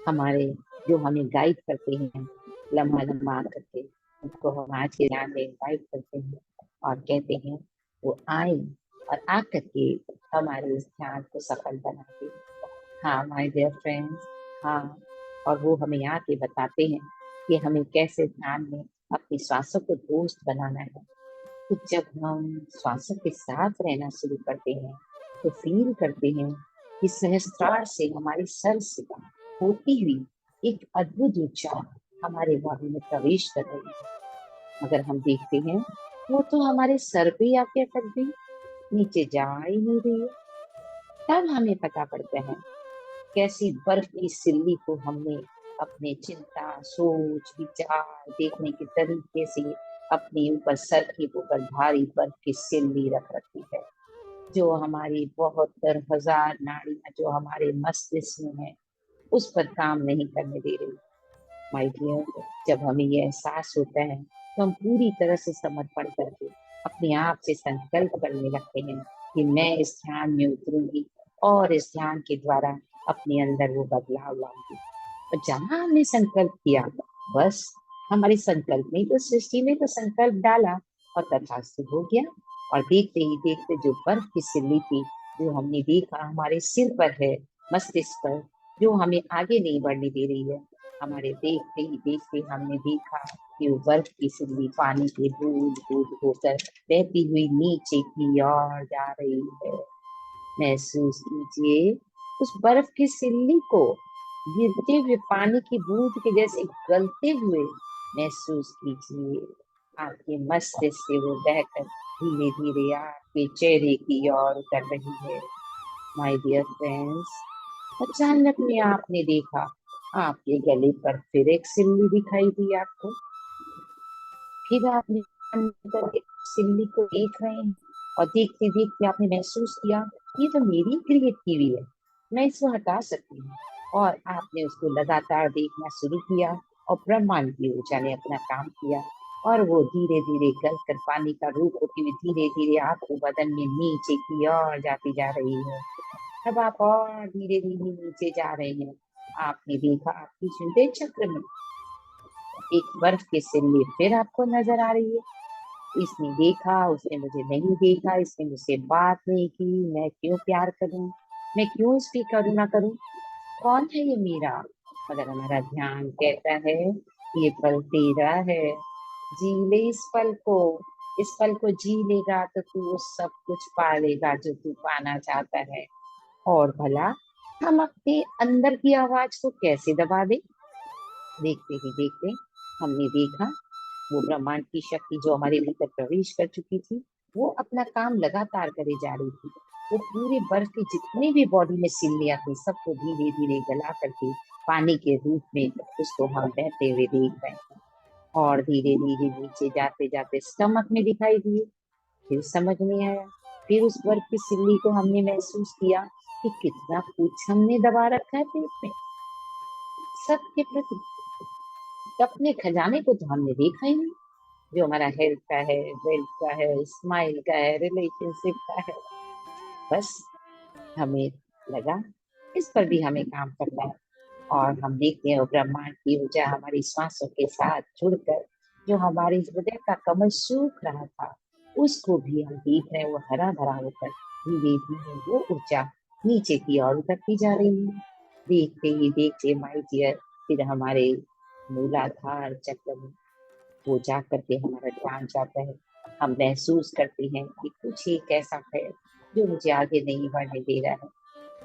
हमारे, जो हमें गाइड करते हैं लम्हा लम्हा करके, उनको हम आज के ध्यान में इनवाइट करते हैं और कहते हैं वो आए और आकर के हमारे इस ध्यान को सफल बनाते हैं। हाँ माय डियर फ्रेंड्स, हाँ। और वो हमें आके बताते हैं कि हमें कैसे ध्यान में अपनी श्वासों को दोस्त बनाना है। तो जब हम श्वासों के साथ रहना शुरू करते हैं तो फील करते हैं कि सहस्त्रार से हमारे सर से होती हुई एक अद्भुत ऊर्जा हमारे बॉडी में प्रवेश कर रही है। मगर हम देखते हैं वो तो हमारे सर पे आके अटक गई, नीचे जा ही नहीं रही है। तब हमें पता पड़ता है कैसी बर्फ की सिल्ली को हमने अपने चिंता, सोच, विचार, देखने के तरीके से अपने ऊपर, सर के ऊपर भारी बर्फ की सिल्ली रख रखी है, जो हमारी 72,000 नाड़ियां जो हमारे मस्तिष्क में है उस पर काम नहीं करने दे रही। माय डियर, जब हमें ये एहसास होता है तो हम पूरी तरह से समर्पण करके अपने आप से संकल्प करने लगते हैं कि मैं इस ध्यान में उतरूंगी और इस ध्यान के द्वारा अपने अंदर वो बदलाव लाऊंगी। और जहां हमने संकल्प किया, बस हमारे संकल्प में तो सृष्टि में तो संकल्प डाला और तथास्तु हो गया। और देखते ही देखते जो बर्फ की सिल्ली थी, जो हमने देखा हमारे सिर पर है, मस्तिष्क पर, जो हमें आगे नहीं बढ़ने दे रही है, हमारे देखते ही देखते हमने देखा कि वो बर्फ की सिल्ली पानी के बूंद बूंद होकर बहती हुई नीचे की ओर जा रही है। महसूस कीजिए उस बर्फ की सिल्ली को गिरते हुए पानी की बूंद के जैसे गलते हुए। महसूस कीजिए आपके मस्तिष्क से वो बहकर धीरे धीरे आपके चेहरे की ओर उतर रही है। माय डियर फ्रेंड्स, अचानक में आपने देखा आपके गले पर फिर एक सिल्ली दिखाई दी आपको। फिर आपने अंदर के सिल्ली को देख रहे हैं और देखते देखते आपने महसूस किया ये तो मेरी क्रिएट की हुई है, मैं इसको हटा सकती हूँ। और आपने उसको लगातार देखना शुरू किया और ब्रह्मांड की ऊर्जा ने अपना काम किया और वो धीरे धीरे गल कर पानी का रूप होती हुई धीरे धीरे आपके बदन में नीचे की ओर जाती जा रही है। अब आप और धीरे धीरे नीचे जा रहे हैं। आपने देखा आपकी सुंदर चक्र में एक बर्फ की सिल्ली फिर आपको नजर आ रही है। इसने देखा, उसने मुझे नहीं देखा, इसने मुझसे बात नहीं की, मैं क्यों प्यार करूं, मैं क्यों इस पे करुणा करूं, कौन है ये मीरा। मगर हमारा ध्यान कहता है ये पल तेरा है, जी ले इस पल को, इस पल को जी लेगा तो तू वो सब कुछ पा लेगा जो तू पाना चाहता है। और भला हम अपने अंदर की आवाज को कैसे दबा दे। देखते ही देखते हमने देखा वो ब्रह्मांड की शक्ति जो हमारे भीतर प्रवेश कर चुकी थी, वो अपना काम लगातार करे जा रही थी। वो पूरे बर्फ के जितने भी बॉडी में सिल्लियां थी सबको धीरे धीरे गला करके पानी के रूप में उसको हम बहते हुए देख रहे हैं। और धीरे धीरे नीचे जाते जाते स्टमक में दिखाई दिए, फिर समझ में आया, फिर उस बर्फ की सिल्ली को हमने महसूस किया कि कितना कुछ हमने दबा रखा है पेट में सबके प्रति। अपने खजाने को तो हमने देखा ही नहीं, जो हमारा हेल्थ का है, वेल्थ का है, स्माइल का है, रिलेशनशिप का है। बस हमें लगा इस पर भी हमें काम करना है। और हम देखते हैं वो ब्रह्मांड की ऊर्जा हमारी श्वासों के साथ जुड़कर जो हमारे हृदय का कमल सूख रहा था उसको भी हम देख रहे हैं, वो हरा भरा होकर धीरे धीरे वो ऊर्जा नीचे की ओर उतरती जा रही है। देखते ही देखते माय डियर, फिर हमारे मूलाधार चक्र में वो जा करके हमारा ध्यान जाता है। हम महसूस करते हैं कि कुछ एक ऐसा है जो मुझे आगे नहीं बढ़ने दे रहा है,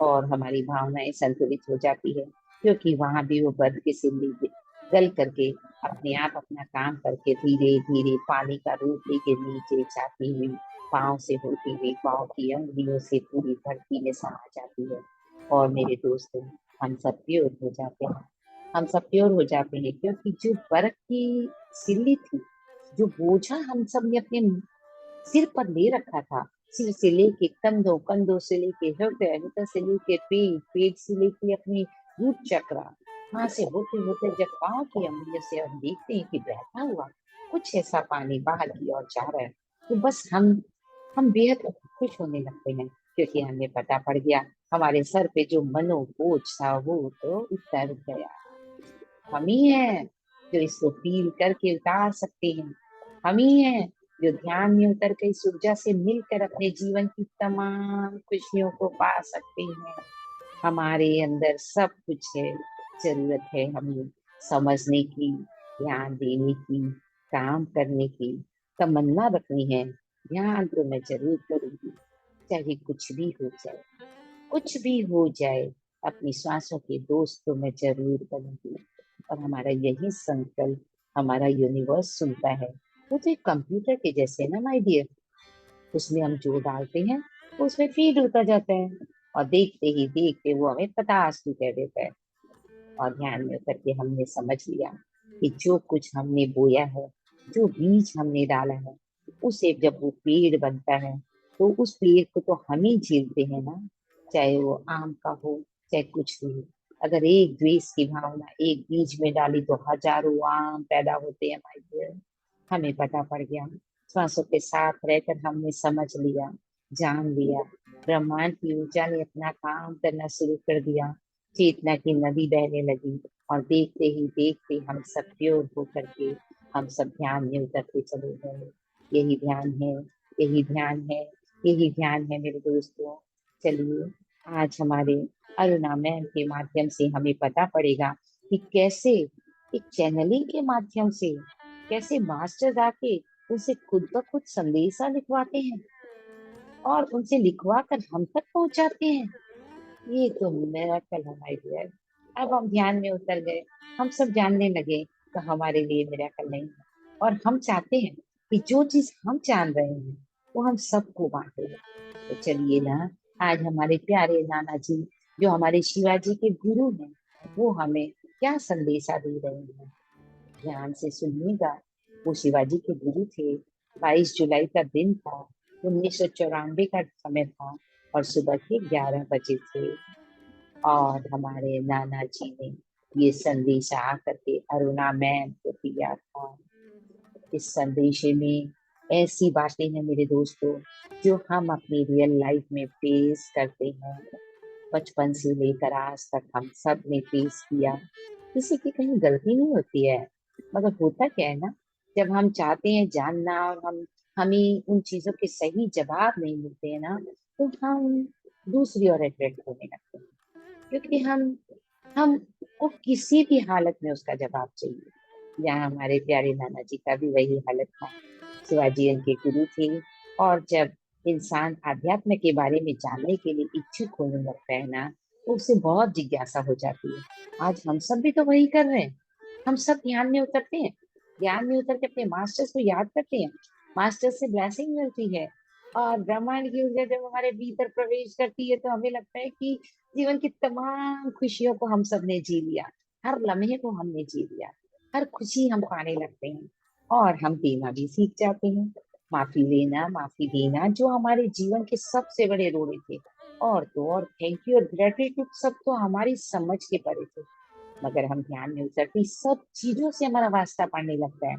और हमारी भावनाएं संतुलित हो जाती है, क्योंकि वहां भी वो बर्फ की सिल्ली गल करके अपने आप अपना काम करके धीरे धीरे पानी का रूप लेके नीचे जाती हुई पाँव से होती हुई पाँव की अंगुलियों से पूरी धरती में समा जाती है। और मेरे दोस्तों, हम सब प्योर हो जाते हैं, हम सब प्योर हो जाते हैं, क्योंकि जो बर्फ की सिल्ली थी, जो बोझा हम सब ने अपने सिर पर ले रखा था, सिर से लेके कंधों, कंधों से लेके हृदय, हृदय से लेके पेट, पेट से लेके अपनी रूट चक्र, वहां से होते होते जब पाँव की अंगुलियों से हम देखते हैं कि बहता हुआ कुछ ऐसा पानी बाहर की ओर जा रहा है, तो बस हम बेहद खुश होने लगते हैं, क्योंकि हमें पता पड़ गया हमारे सर पे जो मनोबोझ था वो तो उतर गया। हम ही हैं जो इसको फील करके उतार सकते हैं, हम ही हैं जो ध्यान में उतर कर इस ऊर्जा से मिलकर अपने जीवन की तमाम खुशियों को पा सकते हैं। हमारे अंदर सब कुछ है, जरूरत है हमें समझने की, ध्यान देने की, काम करने की, तमन्ना रखनी है। ध्यान तो मैं जरूर करूंगी, चाहे कुछ भी हो जाए, कुछ भी हो जाए, अपनी सांसों के दोस्त तो मैं जरूर बनूंगी। और हमारा यही संकल्प हमारा यूनिवर्स सुनता है। वो तो एक कंप्यूटर के जैसे ना माय डियर, उसमें हम जो डालते हैं वो उसमें फीड होता जाता है, और देखते ही देखते वो हमें तथास्तु कह देता है। और ध्यान में उतर के हमने समझ लिया कि जो कुछ हमने बोया है, जो बीज हमने डाला है, उसे जब वो पेड़ बनता है तो उस पेड़ को तो हम ही झीलते हैं ना, चाहे वो आम का हो, चाहे कुछ भी हो। अगर एक द्वेष की भावना एक बीज में डाली तो हजारों आम पैदा होते हैं माय डियर। हमें पता पड़ गया, श्वासों के साथ रहकर हमने समझ लिया, जान लिया, ब्रह्मांड की ऊर्जा ने अपना काम करना शुरू कर दिया, चेतना की नदी बहने लगी। और देखते ही देखते हम सब प्योर होकर के हम सब ध्यान में उतरते चले गए। यही ध्यान है, यही ध्यान है, यही ध्यान है मेरे दोस्तों। चलिए, आज हमारे अरुणा मैम के माध्यम से हमें पता पड़ेगा कि कैसे एक चैनलिंग के माध्यम से कैसे मास्टर आके उनसे खुद ब खुद संदेशा लिखवाते हैं और उनसे लिखवा कर हम तक पहुंचाते हैं। ये तो मिरेकल है माय डियर। अब हम ध्यान में उतर गए, हम सब जानने लगे, तो हमारे लिए मिरेकल नहीं है। और हम चाहते हैं कि जो चीज हम जान रहे हैं वो हम सबको बांटे। तो चलिए ना, आज हमारे प्यारे नाना जी जो हमारे शिवाजी के गुरु हैं, वो हमें क्या संदेशा दे रहे हैं, ध्यान से सुनिएगा। वो शिवाजी के गुरु थे। 22 जुलाई का दिन था, 1994 का समय था, और सुबह के 11 बजे थे। और हमारे नाना जी ने ये संदेश आकर के अरुणा मैम को दिया था। इस संदेश में ऐसी बातें हैं मेरे दोस्तों जो हम अपनी रियल लाइफ में फेस करते हैं। बचपन से लेकर आज तक हम सब ने फेस किया। किसी की कहीं गलती नहीं होती है, मगर होता क्या है ना, जब हम चाहते हैं जानना और हमें उन चीजों के सही जवाब नहीं मिलते हैं ना, तो हम दूसरी ओर अट्रैक्ट होने लगते हैं। क्योंकि हमको किसी भी हालत में उसका जवाब चाहिए। यहाँ हमारे प्यारे नाना जी का भी वही हालत था। शिवाजी उनके गुरु थे, और जब इंसान आध्यात्म के बारे में जानने के लिए इच्छुक होने लगता है ना, तो उसे बहुत जिज्ञासा हो जाती है। आज हम सब भी तो वही कर रहे हैं। हम सब ध्यान में उतरते हैं, ध्यान में उतर के अपने मास्टर्स को याद करते हैं। मास्टर से ब्लेसिंग मिलती है, और ब्रह्मांड की ऊर्जा जब हमारे भीतर प्रवेश करती है तो हमें लगता है कि जीवन की तमाम खुशियों को हम सब ने जी लिया, हर लम्हे को हमने जी लिया, हर खुशी हम पाने लगते हैं, और हम देना भी सीख जाते हैं। माफी लेना, माफी देना, जो हमारे जीवन के सबसे बड़े रोड़े थे। और तो और थैंक यू और ग्रेटिट्यूड सब तो हमारी समझ के परे थे। मगर हम ध्यान में उतरती सब चीजों से हमारा वास्ता पड़ने लगता है।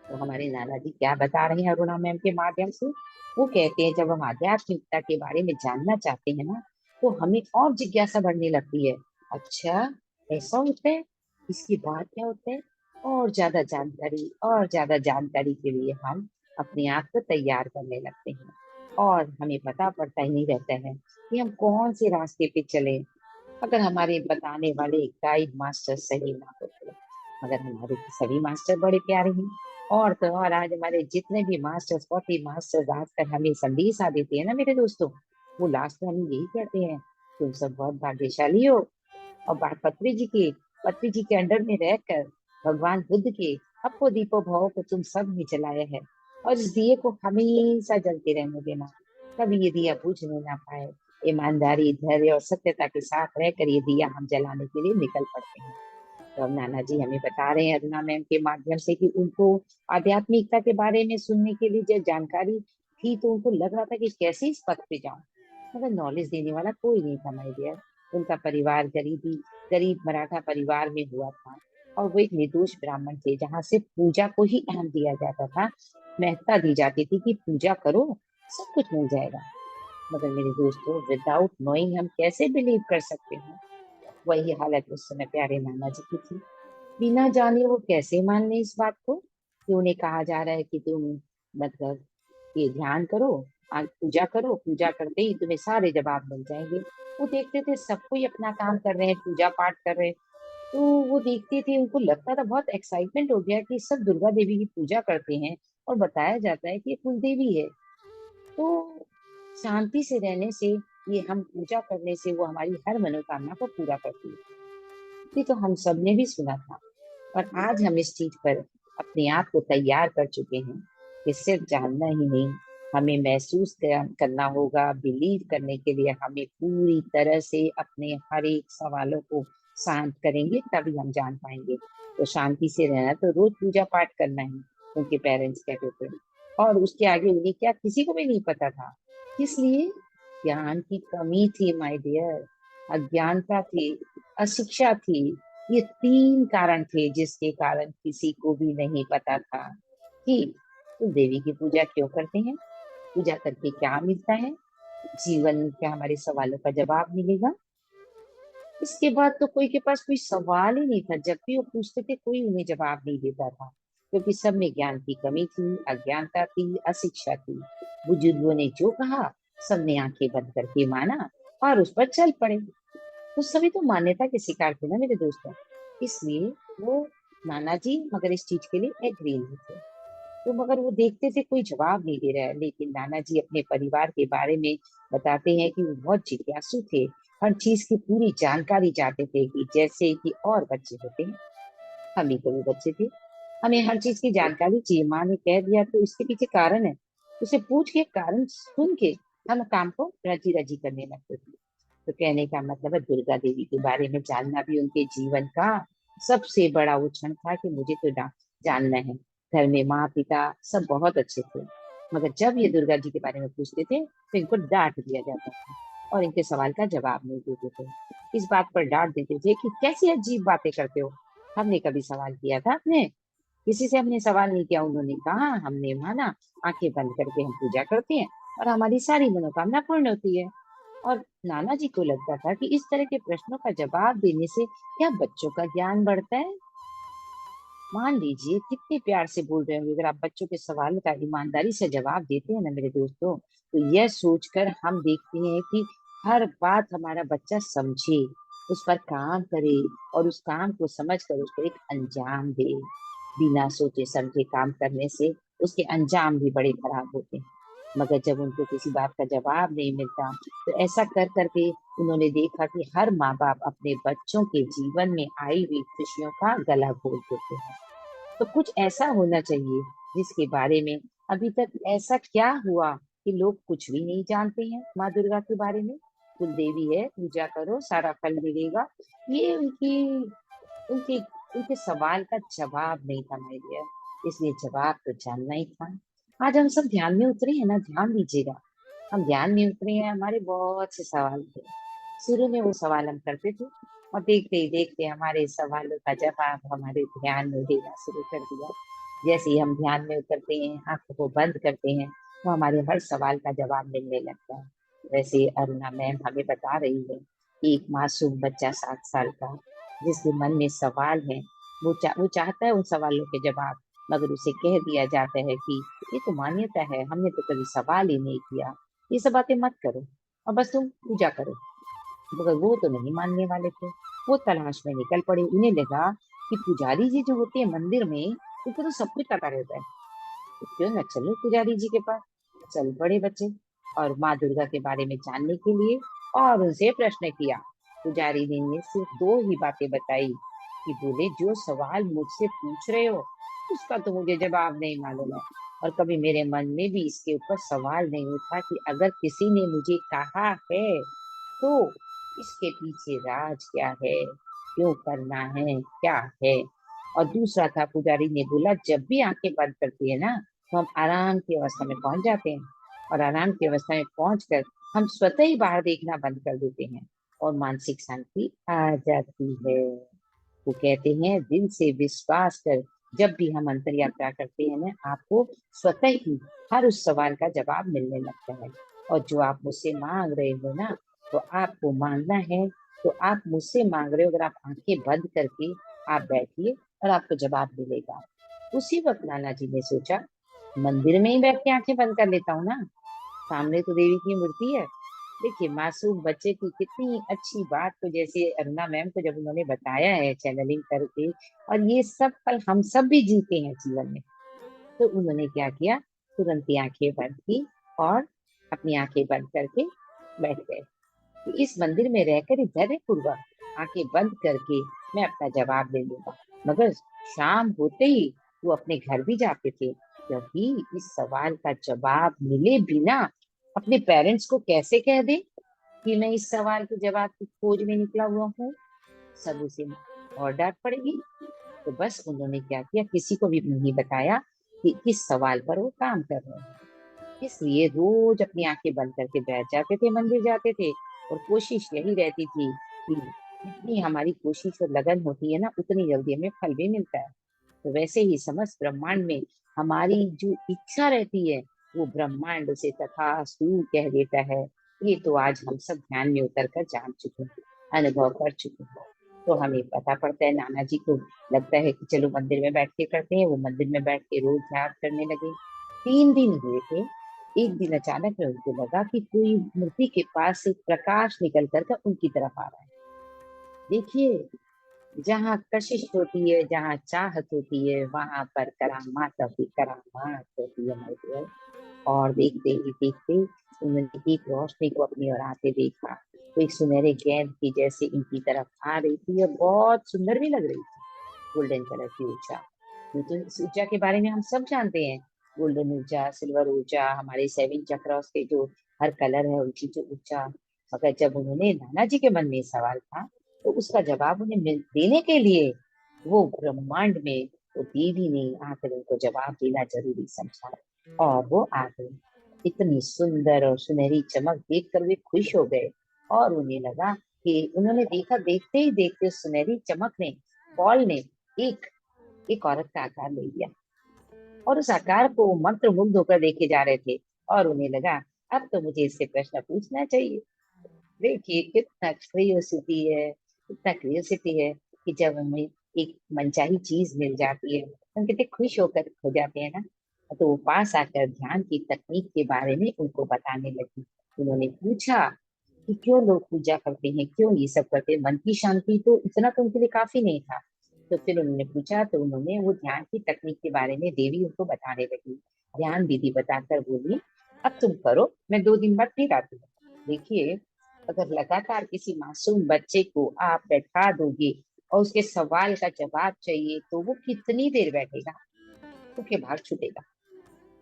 तो हमारे नाना जी क्या बता रहे हैं अरुणा मैम के माध्यम से, वो कहते हैं जब हम आध्यात्मिकता के बारे में जानना चाहते हैं ना, तो हमें और जिज्ञासा बढ़ने लगती है। अच्छा, ऐसा होता है, इसकी बात क्या होता है? और ज्यादा जानकारी के लिए हम अपने आप को तैयार करने लगते हैं, और हमें पता पड़ता ही नहीं रहता है कि हम कौन से रास्ते पे चले, अगर हमारे बताने वाले गाइड मास्टर सही ना हो तो। मगर हमारे तो सभी मास्टर बड़े प्यारे हैं। और तो और आज हमारे जितने भी मास्टर्स, 40 मास्टर्स आज तक हमें संदेश आ देते हैं ना मेरे दोस्तों, वो लास्ट में हमें यही कहते हैं, तुम सब बहुत भाग्यशाली हो। और बात पत्री जी के अंडर में रहकर भगवान बुद्ध के अपो दीपो भाव को तुम सब ने जलाया है, और इस दिए को हमेशा जलते रहने देना। कभी ये दिया बुझने ना पाए। ईमानदारी, धैर्य और सत्यता के साथ रहकर ये दिया हम जलाने के लिए निकल पड़ते हैं। तो अब नाना जी हमें बता रहे हैं अरुणा मैम के माध्यम से कि उनको आध्यात्मिकता के बारे में सुनने के लिए जब जानकारी थी, तो उनको लग रहा था कि कैसे इस पथ पे जाऊं, मगर नॉलेज देने वाला कोई नहीं था माय डियर। उनका परिवार गरीब मराठा परिवार में हुआ था, और वो एक निर्दोष ब्राह्मण थे जहाँ से पूजा को ही अहम दिया जाता था। महत्ता दी जाती थी कि पूजा करो, सब कुछ मिल जाएगा। मगर मेरे दोस्तों, विदाउट नोइंग हम कैसे बिलीव कर सकते हैं? वही हालत उस समय प्यारे नाना जी की थी। बिना जाने वो कैसे मान ले इस बात को कि उन्हें कहा जा रहा है कि तुम, मतलब, ये ध्यान करो, आज पूजा करो, पूजा करते ही तुम्हें सारे जवाब मिल जाएंगे। वो देखते थे सब कोई अपना काम कर रहे हैं, पूजा पाठ कर रहे हैं, तो वो देखते थे, उनको लगता था, बहुत एक्साइटमेंट हो गया कि सब दुर्गा देवी की पूजा करते हैं, और बताया जाता है कि ये कुल देवी है। तो शांति से रहने से, ये हम पूजा करने से वो हमारी हर मनोकामना को पूरा करती है। ये तो हम सब ने भी सुना था, और आज हम इस चीज पर अपने आप को तैयार कर चुके हैं कि सिर्फ जानना ही नहीं, हमें महसूस करना होगा। बिलीव करने के लिए हमें पूरी तरह से अपने हर एक सवालों को शांत करेंगे, तभी हम जान पाएंगे। तो शांति से रहना तो रोज पूजा पाठ करना है, उनके पेरेंट्स कहते थे। और उसके आगे उन्हें क्या किसी को भी नहीं पता था। इसलिए ज्ञान की कमी थी माय डियर, अज्ञानता थी, अशिक्षा थी। ये तीन कारण थे जिसके कारण किसी को भी नहीं पता था कि तुम देवी की पूजा क्यों करते हैं, पूजा करके क्या मिलता है, जीवन क्या हमारे सवालों का जवाब मिलेगा। इसके बाद तो कोई के पास कोई सवाल ही नहीं था। जब भी वो पूछते थे, कोई उन्हें जवाब नहीं देता था, क्योंकि सब में ज्ञान की कमी थी, अज्ञानता थी, अशिक्षा थी। बुजुर्गों ने जो कहा, सबने आंखें बंद करके माना और उस पर चल पड़े। उस समय तो मान्यता के शिकार थे ना मेरे दोस्तों, इसलिए वो नाना जी मगर इस चीज के लिए एग्री नहीं थे। तो मगर वो देखते थे कोई जवाब नहीं दे रहा है, लेकिन नाना जी अपने परिवार के बारे में बताते हैं कि वो बहुत जिज्ञासु थे, हर चीज की पूरी जानकारी चाहते थे, कि जैसे कि और बच्चे होते हैं, हम ही तो भी बच्चे थे, हमें हर चीज की जानकारी चाहिए। माँ ने कह दिया तो इसके पीछे कारण है, उसे पूछ के कारण सुन के हम काम को राजी राजी करने लगते थे। तो कहने का मतलब है, दुर्गा देवी के बारे में जानना भी उनके जीवन का सबसे बड़ा वो क्षण था कि मुझे तो जानना है। घर में माँ पिता सब बहुत अच्छे थे, मगर जब ये दुर्गा जी के बारे में पूछते थे तो इनको डांट दिया जाता था, और इनके सवाल का जवाब नहीं देते थे। इस बात पर डांट देते थे कि कैसी अजीब बातें करते हो, हमने कभी सवाल किया था आपने? किसी से हमने सवाल नहीं किया। उन्होंने कहा, हमने माना, आंखें बंद करके हम पूजा करते हैं और हमारी सारी मनोकामना पूर्ण होती है। और नाना जी को लगता था कि इस तरह के प्रश्नों का जवाब देने से क्या बच्चों का ज्ञान बढ़ता है। मान लीजिए कितने प्यार से बोल रहे होंगे, अगर आप बच्चों के सवाल का ईमानदारी से जवाब देते हैं ना मेरे दोस्तों, तो यह सोचकर हम देखते हैं कि हर बात हमारा बच्चा समझे, उस पर काम करे और उस काम को समझकर उसको एक अंजाम दे। बिना सोचे समझे काम करने से उसके अंजाम भी बड़े खराब होते हैं। मगर जब उनको किसी बात का जवाब नहीं मिलता, तो ऐसा कर करके उन्होंने देखा कि हर माँ बाप अपने बच्चों के जीवन में आई हुई खुशियों का गला घोट देते हैं। तो कुछ ऐसा होना चाहिए जिसके बारे में अभी तक ऐसा क्या हुआ कि लोग कुछ भी नहीं जानते हैं माँ दुर्गा के बारे में। कुल देवी है, पूजा करो, सारा फल मिलेगा। ये उनके उनके सवाल का जवाब नहीं था माय डियर, इसलिए जवाब तो जानना ही था। आज हम सब ध्यान में उतरे हैं ना, ध्यान दीजिएगा। हम ध्यान में उतरे हैं, हमारे बहुत से सवाल थे। शुरू में वो सवाल हम करते थे और देखते ही देखते हमारे सवालों का जवाब हमारे ध्यान में देना शुरू कर दिया। जैसे ही हम ध्यान में उतरते हैं, आंखों को बंद करते हैं, तो हमारे हर सवाल का जवाब मिलने लगता है। वैसे अरुणा मैम हमें बता रही है कि एक मासूम बच्चा 7 साल का, जिसके मन में सवाल है, वो चाहता है उन सवालों के जवाब, मगर उसे कह दिया जाता है कि ये तो मान्यता है, हमने तो कभी सवाल ही नहीं किया, ये सब बातें मत करो और बस तुम पूजा करो। मगर वो तो नहीं मानने वाले थे। वो तलाश में निकल पड़े। उन्हें लगा कि पुजारी जी जो होते हैं मंदिर में, उनको तो सब कुछ पता रहता है, तो क्यों न चलो पुजारी जी के पास। चल पड़े बच्चे और माँ दुर्गा के बारे में जानने के लिए, और उनसे प्रश्न किया। पुजारी ने सिर्फ दो ही बातें बताई कि बोले, जो सवाल मुझसे पूछ रहे हो उसका तो मुझे जवाब नहीं मालूम है, और कभी मेरे मन में भी इसके ऊपर सवाल नहीं उठा कि अगर किसी ने मुझे कहा है तो इसके पीछे राज क्या है, क्यों करना है, क्या है। और दूसरा था, पुजारी ने बोला, जब भी आंखें बंद करती है ना, तो हम आराम की अवस्था में पहुंच जाते हैं, और आराम की अवस्था में पहुंचकर हम स्वतः ही बाहर देखना बंद कर देते हैं और मानसिक शांति आ जाती है। वो कहते हैं, दिल से विश्वास कर जब भी हम अंतर यात्रा करते हैं ना, आपको स्वतः ही हर उस सवाल का जवाब मिलने लगता है। और जो आप मुझसे मांग रहे हो ना, तो आपको मांगना है तो आप मुझसे मांग रहे हो, अगर आप आंखें बंद करके आप बैठिए और आपको जवाब मिलेगा। उसी वक्त नाना जी ने सोचा, मंदिर में ही बैठ के आंखें बंद कर लेता हूँ ना, सामने तो देवी की मूर्ति है। देखिए मासूम बच्चे की कितनी अच्छी बात को, जैसे अरुणा मैम को जब उन्होंने बताया है चैनलिंग करके, और ये सब पल हम सब भी जीते हैं जीवन में, तो उन्होंने क्या किया, तुरंत ही आंखें बंद की और अपनी आंखें बंद करके बैठ गए। तो इस मंदिर में रहकर धैर्य पूर्वक आंखें बंद करके मैं अपना जवाब दे दूंगा। मगर शाम होते ही वो अपने घर भी जाते थे, क्योंकि इस सवाल का जवाब मिले बिना अपने पेरेंट्स को कैसे कह दे कि मैं इस सवाल के जवाब की खोज में निकला हुआ हूँ, सब उसे और डांट पड़ेगी। तो बस उन्होंने क्या किया, किसी को भी नहीं बताया कि किस सवाल पर वो काम कर रहे हैं। इसलिए रोज अपनी आंखें बंद करके बैठ जाते थे, मंदिर जाते थे, और कोशिश यही रहती थी कि जितनी हमारी कोशिश और लगन होती है ना, उतनी जल्दी हमें फल भी मिलता है। तो वैसे ही समस्त ब्रह्मांड में हमारी जो इच्छा रहती है, वो ब्रह्मांड उसे तथास्तु कह देता है। ये तो आज हम सब ध्यान में उतर कर जान चुके हैं, अनुभव कर चुके हैं। तो हमें पता पड़ता है, नाना जी को लगता है कि चलो मंदिर में बैठ के करते हैं। वो मंदिर में बैठ के रोज ध्यान करने लगे। 3 दिन हुए थे। एक दिन अचानक में उनको लगा कि कोई मूर्ति के पास से प्रकाश निकल कर उनकी तरफ आ रहा है। देखिए, जहाँ कशिश होती है, जहाँ चाहत होती है, वहां पर करामात होती है मेरे dear। और देखते ही देखते उन्होंने एक रोशनी को अपनी ओर आते देखा, तो एक सुनहरे गेंद की जैसे इनकी तरफ आ रही थी, और बहुत सुंदर भी लग रही थी। गोल्डन कलर की ऊर्जा। ये तो इस ऊर्जा के बारे में हम सब जानते हैं, गोल्डन ऊर्जा, सिल्वर ऊर्जा, हमारे 7 चक्रास के जो हर कलर है उनकी जो ऊर्जा। मगर जब उन्होंने, नाना जी के मन में सवाल था, तो उसका जवाब उन्हें देने के लिए वो ब्रह्मांड में वो देवी ने आकर उनको जवाब देना जरूरी समझा, और वो आ गई। इतनी सुंदर और सुनहरी चमक देखकर वे खुश हो गए, और उन्हें लगा कि उन्होंने देखा, देखते ही देखते सुनहरी चमक ने, बॉल ने एक एक औरत का आकार ले लिया और उस आकार को मंत्रमुग्ध होकर देखे जा रहे थे। और उन्हें लगा अब तो मुझे इससे प्रश्न पूछना चाहिए। देखिए कितना क्यूरियोसिटी है, कितना क्यूरियोसिटी है कि जब हमें एक मनचाही चीज मिल जाती है तो हम कितने खुश होकर हो जाते हैं ना। तो वो पास आकर ध्यान की तकनीक के बारे में उनको बताने लगी। उन्होंने पूछा कि क्यों लोग पूजा करते हैं, क्यों ये सब करते हैं, मन की शांति तो इतना तो उनके लिए काफी नहीं था। तो फिर उन्होंने पूछा तो उन्होंने वो ध्यान की तकनीक के बारे में देवी उनको बताने लगी। ध्यान दीदी बताकर बोली अब तुम करो, मैं 2 दिन बाद फिर आती हूँ। देखिए अगर लगातार किसी मासूम बच्चे को आप बैठा दोगे और उसके सवाल का जवाब चाहिए तो वो कितनी देर बैठेगा, वो के भाग छूटेगा।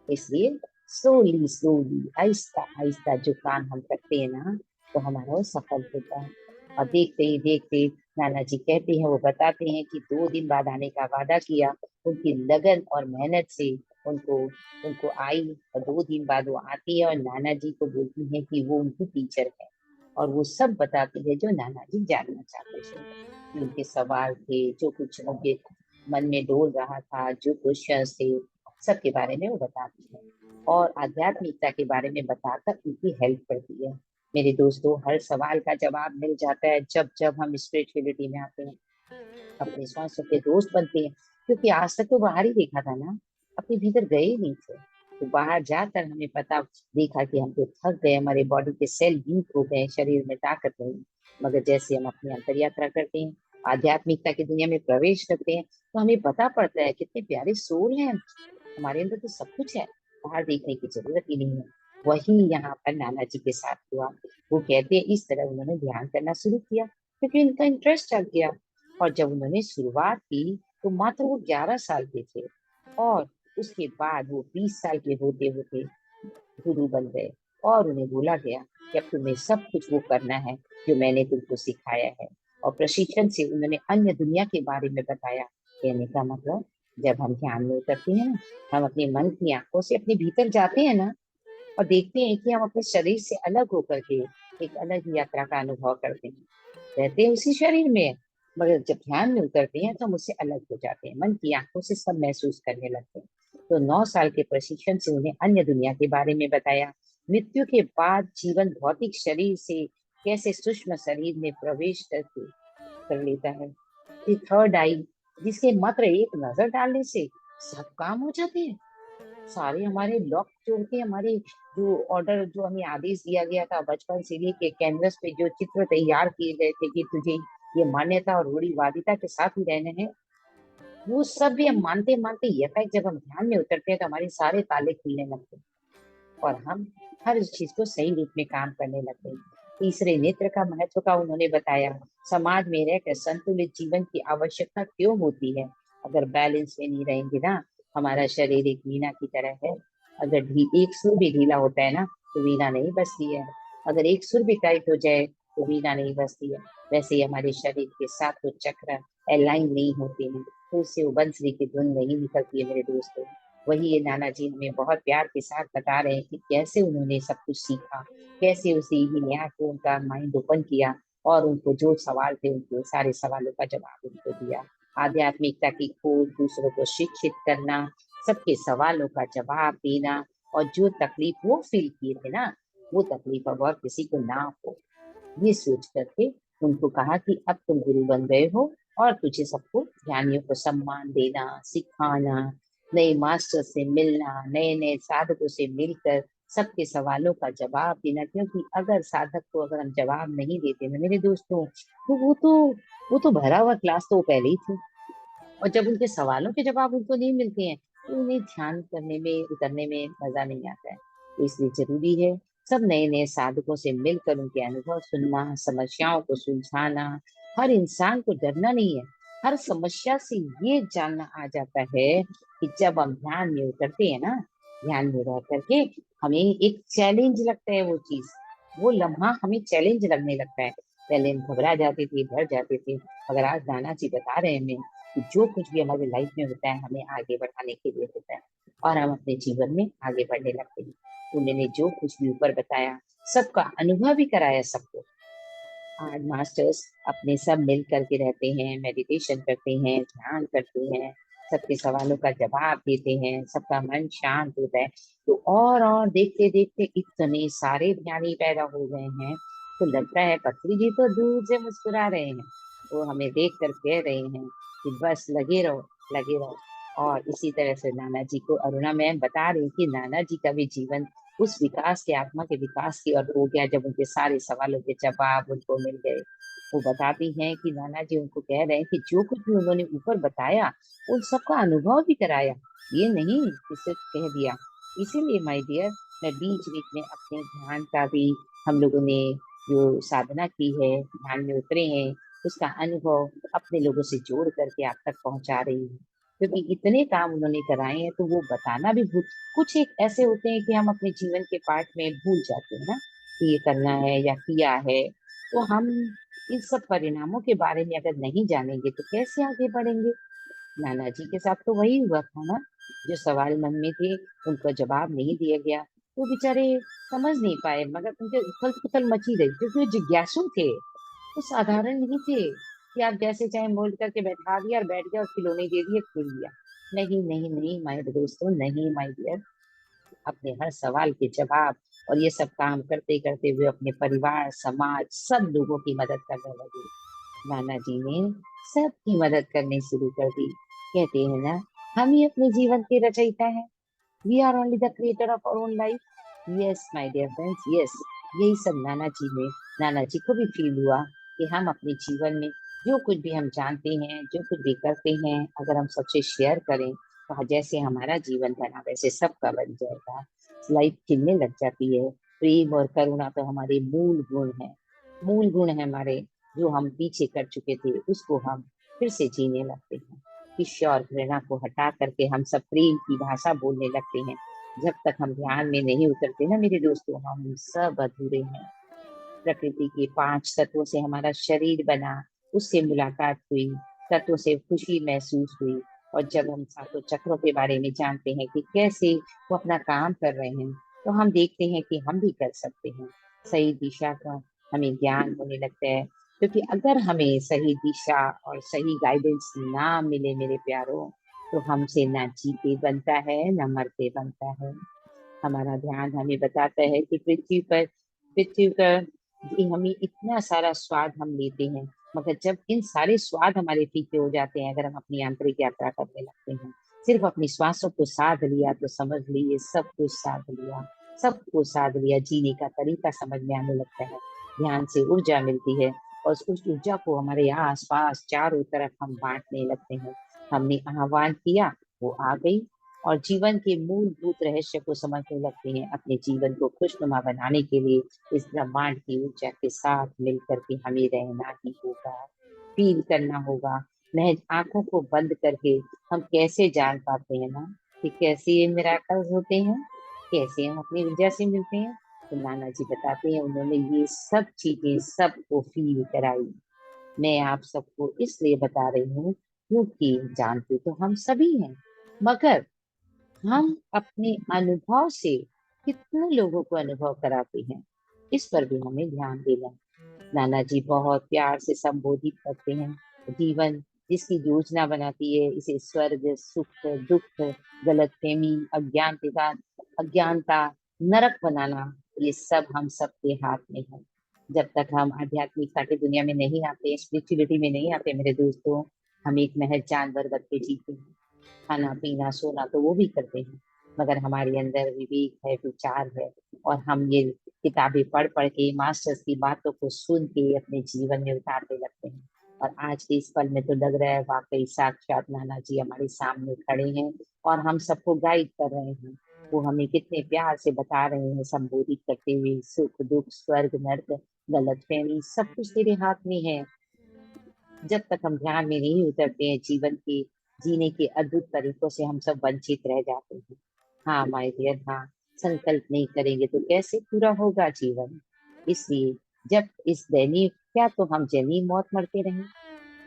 इसलिए स्लोली स्लोली आहिस्ता आहिस्ता जो काम हम करते हैं ना तो हमारा वो सफल होता है। और देखते ही देखते नाना जी कहते हैं, वो बताते हैं कि 2 दिन बाद आने का वादा किया। उनकी लगन और मेहनत से उनको उनको आई और 2 दिन बाद वो आती है और नाना जी को बोलती है कि वो उनकी टीचर है। और वो सब बताती है जो नाना जी जानना चाहते थे, कि उनके सवाल थे, जो कुछ उनके मन में डोल रहा था, जो क्वेश्चन थे, सबके बारे में वो बताती है और आध्यात्मिकता के बारे में बताकर उनकी हेल्प करती है। मेरे दोस्तों हर सवाल का जवाब मिल जाता है जब जब हम स्पिरिचुअलिटी में आते हैं, अपने स्वास्थ्य के दोस्त बनते हैं। क्योंकि आज तक तो बाहर ही देखा था ना, अपने भीतर गए ही नहीं थे। तो बाहर जाकर हमें पता देखा कि हम तो थक गए, हमारे बॉडी के सेल वीक हो गए, शरीर में ताकत नहीं। मगर जैसे हम अपनी अंतर यात्रा करते हैं, आध्यात्मिकता की दुनिया में प्रवेश करते हैं, तो हमें पता पड़ता है कितने प्यारे सोल हैं, हमारे अंदर तो सब कुछ है, बाहर देखने की जरूरत ही नहीं है। वही यहाँ पर नाना जी के साथ हुआ। वो कहते हैं इस तरह उन्होंने ध्यान करना शुरू किया क्योंकि इनका इंटरेस्ट चल गया। और जब उन्होंने शुरुआत की तो मात्र वो 11 साल के थे और उसके बाद वो 20 साल के होते होते गुरु बन गए। और उन्हें बोला गया कि अब तुम्हें सब कुछ वो करना है जो मैंने तुमको सिखाया है। और प्रशिक्षण से उन्होंने अन्य दुनिया के बारे में बताया। कहने का मतलब जब हम ध्यान में उतरते हैं ना, हम अपने मन की आंखों से अपने भीतर जाते हैं ना और देखते हैं कि हम अपने शरीर से अलग होकर के एक अलग ही यात्रा का अनुभव करते हैं। रहते हैं उसी शरीर में, मगर जब ध्यान में उतरते हैं तो हम उससे अलग हो जाते हैं, मन की आंखों से सब महसूस करने लगते हैं। तो 9 साल के प्रशिक्षण से उन्हें अन्य दुनिया के बारे में बताया। मृत्यु के बाद जीवन भौतिक शरीर से कैसे सूक्ष्म शरीर में प्रवेश करके कर लेता है। फिर थर्ड आई, जिसके मात्र एक नजर डालने से सब काम हो जाते हैं। सारे हमारे लॉक जो होते हैं, हमारे जो ऑर्डर, जो हमें आदेश दिया गया था बचपन से लेके कैनवस पे जो चित्र तैयार किए गए थे कि तुझे ये मान्यता और रूढ़िवादिता के साथ ही रहने हैं, वो सब भी हम मानते मानते यथार्थ जब हम ध्यान में उतरते हैं तो हमारे सारे ताले खुलने लगते हैं और हम हर चीज को सही रूप में काम करने लगते हैं। तीसरे नेत्र का महत्व का उन्होंने बताया। समाज में रहकर संतुलित जीवन की आवश्यकता क्यों होती है। अगर बैलेंस में नहीं रहेंगे ना, हमारा शरीर एक वीणा की तरह है। अगर एक सुर भी ढीला होता है ना तो वीणा नहीं बजती है। अगर एक सुर भी टाइट हो जाए तो वीणा नहीं बजती है। वैसे ही हमारे शरीर के साथ तो चक्र अलाइन नहीं होते हैं, तो उससे वो बंसरी की धुन नहीं निकलती है मेरे दोस्तों। वही ये नाना जी हमें बहुत प्यार के साथ बता रहे हैं कि कैसे उन्होंने सब कुछ सीखा, कैसे उसे ही यहाँ को उनका माइंड ओपन किया और उनको जो सवाल थे उनके सारे सवालों का जवाब उनको दिया। आध्यात्मिकता की खोज, दूसरों को शिक्षित करना, सबके सवालों का जवाब देना और जो तकलीफ वो फील किए थे ना, वो तकलीफ अब और किसी को ना हो, ये सोच करके उनको कहा कि अब तुम गुरु बन गए हो और तुझे सबको ध्यानियों को सम्मान देना, सिखाना, नए मास्टर से मिलना, नए नए साधकों से मिलकर सबके सवालों का जवाब देना। क्योंकि अगर साधक को अगर हम जवाब नहीं देते ना मेरे दोस्तों, तो वो तो भरा हुआ क्लास तो वो पहले ही थे। और जब उनके सवालों के जवाब उनको नहीं मिलते हैं तो उन्हें ध्यान करने में उतरने में मजा नहीं आता है। तो इसलिए जरूरी है सब नए नए साधकों से मिलकर उनके अनुभव सुनना, समस्याओं को सुलझाना। हर इंसान को डरना नहीं है, हर समस्या से ये जानना आ जाता है कि जब हम ध्यान में उतरते हैं ना, ध्यान में रह करके हमें एक चैलेंज लगता है, वो चीज, वो लम्हा हमें चैलेंज लगने लगता है। पहले हम घबरा जाते थे, डर जाते थे, मगर आज नाना जी बता रहे हैं हमें कि जो कुछ भी हमारी लाइफ में होता है हमें आगे बढ़ाने के लिए होता है और हम अपने जीवन में आगे बढ़ने लगते हैं। उन्होंने जो कुछ भी ऊपर बताया सबका अनुभव भी कराया सबको। आज मास्टर्स अपने सब मिल करके रहते हैं, मेडिटेशन करते हैं, ध्यान करते हैं, सबके सवालों का जवाब देते हैं, सबका मन शांत होता है। तो और देखते देखते इतने सारे ध्यानी पैदा हो गए हैं, तो लगता है पत्री जी तो दूर से मुस्कुरा रहे हैं। वो हमें देख कर कह रहे हैं कि बस लगे रहो, लगे रहो। और इसी तरह से नाना जी को अरुणा मैम बता रही कि नाना जी का भी जीवन उस विकास के, आत्मा के विकास की ओर हो गया जब उनके सारे सवालों के जवाब उनको मिल गए। वो बताती हैं कि नाना जी उनको कह रहे हैं कि जो कुछ भी उन्होंने ऊपर बताया उन सबका अनुभव भी कराया, ये नहीं कि सिर्फ कह दिया। इसीलिए माय डियर, मैं बीच बीच में अपने ध्यान का भी, हम लोगों ने जो साधना की है, ध्यान में उतरे हैं, उसका अनुभव अपने लोगों से जोड़ करके आप तक पहुंचा रही हूँ। क्योंकि इतने काम उन्होंने कराए हैं तो वो बताना भी भूल, कुछ एक ऐसे होते हैं कि हम अपने जीवन के पार्ट में भूल जाते हैं ना कि ये करना है या किया है। तो हम इन सब परिणामों के बारे में अगर नहीं जानेंगे तो कैसे आगे बढ़ेंगे। नाना जी के साथ तो वही हुआ था ना, जो सवाल मन में थे उनको जवाब नहीं दिया गया, वो बेचारे समझ नहीं पाए, मगर उनके उथल पुथल मची रही क्योंकि वो जिज्ञासु थे। वो साधारण नहीं थे कि आप जैसे चाहे मोल्ड करके बैठा दिया और बैठ गया और खिलौने दे दिए, खेल लिया। नहीं नहीं नहीं माय दोस्तों, नहीं माय डियर, अपने हर सवाल के जवाब और ये सब काम करते करते हुए अपने परिवार, समाज, सब लोगों की मदद करने लगे। नाना जी ने सबकी मदद करनी शुरू कर दी। कहते हैं ना, हम ही अपने जीवन के रचयिता हैं। We are only the creator of our own life. Yes my dear friends, yes. यही सब नाना जी को भी फील हुआ कि हम अपने जीवन में जो कुछ भी हम जानते हैं, जो कुछ भी करते हैं, अगर हम सबसे शेयर करें तो जैसे हमारा जीवन बना वैसे सबका बन जाएगा। लाइफ खिलने लग जाती है। प्रेम और करुणा तो हमारे मूल गुण है, मूल गुण है हमारे, जो हम पीछे कर चुके थे उसको हम फिर से जीने लगते हैं। ईर्ष्या और घृणा को हटा करके हम सब प्रेम की भाषा बोलने लगते हैं। जब तक हम ध्यान में नहीं उतरते ना मेरे दोस्तों, हम सब अधूरे हैं। प्रकृति के 5 तत्वों से हमारा शरीर बना, उससे मुलाकात हुई, तत्वों से खुशी महसूस हुई। और जब हम सातों चक्रों के बारे में जानते हैं कि कैसे वो अपना काम कर रहे हैं, तो हम देखते हैं कि हम भी कर सकते हैं। सही दिशा का हमें ज्ञान होने लगता है। क्योंकि अगर हमें सही दिशा और सही गाइडेंस ना मिले मेरे प्यारों, तो हमसे ना जीते बनता है ना मरते बनता है। हमारा ध्यान हमें बताता है कि पृथ्वी पर ये हमें इतना सारा स्वाद हम लेते हैं, मगर जब इन सारे स्वाद हमारे फीके हो जाते हैं, अगर हम अपनी आंतरिक यात्रा करने लगते हैं, सिर्फ अपनी श्वासों को साध लिया तो समझ लीजिए सब कुछ साध लिया, सब कुछ साध लिया। जीने का तरीका समझ में आने लगता है। ध्यान से ऊर्जा मिलती है और उस ऊर्जा को हमारे आस पास चारों तरफ हम बांटने लगते हैं। हमने आह्वान किया, वो आ गई, और जीवन के मूलभूत रहस्य को समझने लगते हैं। अपने जीवन को खुशनुमा बनाने के लिए इस ब्रह्मांड की ऊर्जा के साथ मिलकर के हमें रहना ही होगा, फील करना होगा। महज आंखों को बंद करके हम कैसे जान पाते हैं ना कि कैसे ये मिराकल्स होते हैं, कैसे हम अपनी ऊर्जा से मिलते हैं। तो नाना जी बताते हैं उन्होंने ये सब चीजें सबको फील कराई। मैं आप सबको इसलिए बता रही हूँ क्योंकि जानते तो हम सभी हैं, मगर हम अपने अनुभव से कितने लोगों को अनुभव कराते हैं, इस पर भी हमें ध्यान देना है। नाना जी बहुत प्यार से संबोधित करते हैं। जीवन जिसकी योजना बनाती है, इसे स्वर्ग, सुख, दुख, गलतफहमी, अज्ञानता, नरक बनाना, ये सब हम सबके हाथ में है। जब तक हम आध्यात्मिकता की दुनिया में नहीं आते, स्पिरिचुअलिटी में नहीं आते मेरे दोस्तों, हम एक महज जानवर बन के जीते हैं। खाना पीना सोना तो वो भी करते हैं, मगर हमारे अंदर विवेक है, विचार है, और हम ये किताबें पढ़ पढ़ के, मास्टर्स की बातों को सुन के अपने जीवन में उतारने लगते हैं। और आज के इस पल में तो लग रहा है वाकई साक्षात नाना जी हमारे सामने खड़े हैं और हम सबको गाइड कर रहे हैं। वो हमें कितने प्यार से बता रहे हैं, संबोधित करते हुए, सुख दुख, स्वर्ग नर्क, गलतफहमी, सब कुछ तेरे हाथ में है। जब तक हम ध्यान में नहीं उतरते हैं, जीवन के जीने के अद्भुत तरीकों से हम सब वंचित रह जाते हैं। हाँ माय डियर, हाँ, संकल्प नहीं करेंगे तो कैसे पूरा होगा जीवन। इसलिए जब इस दैनिक, क्या तो हम जैनी मौत मरते रहें,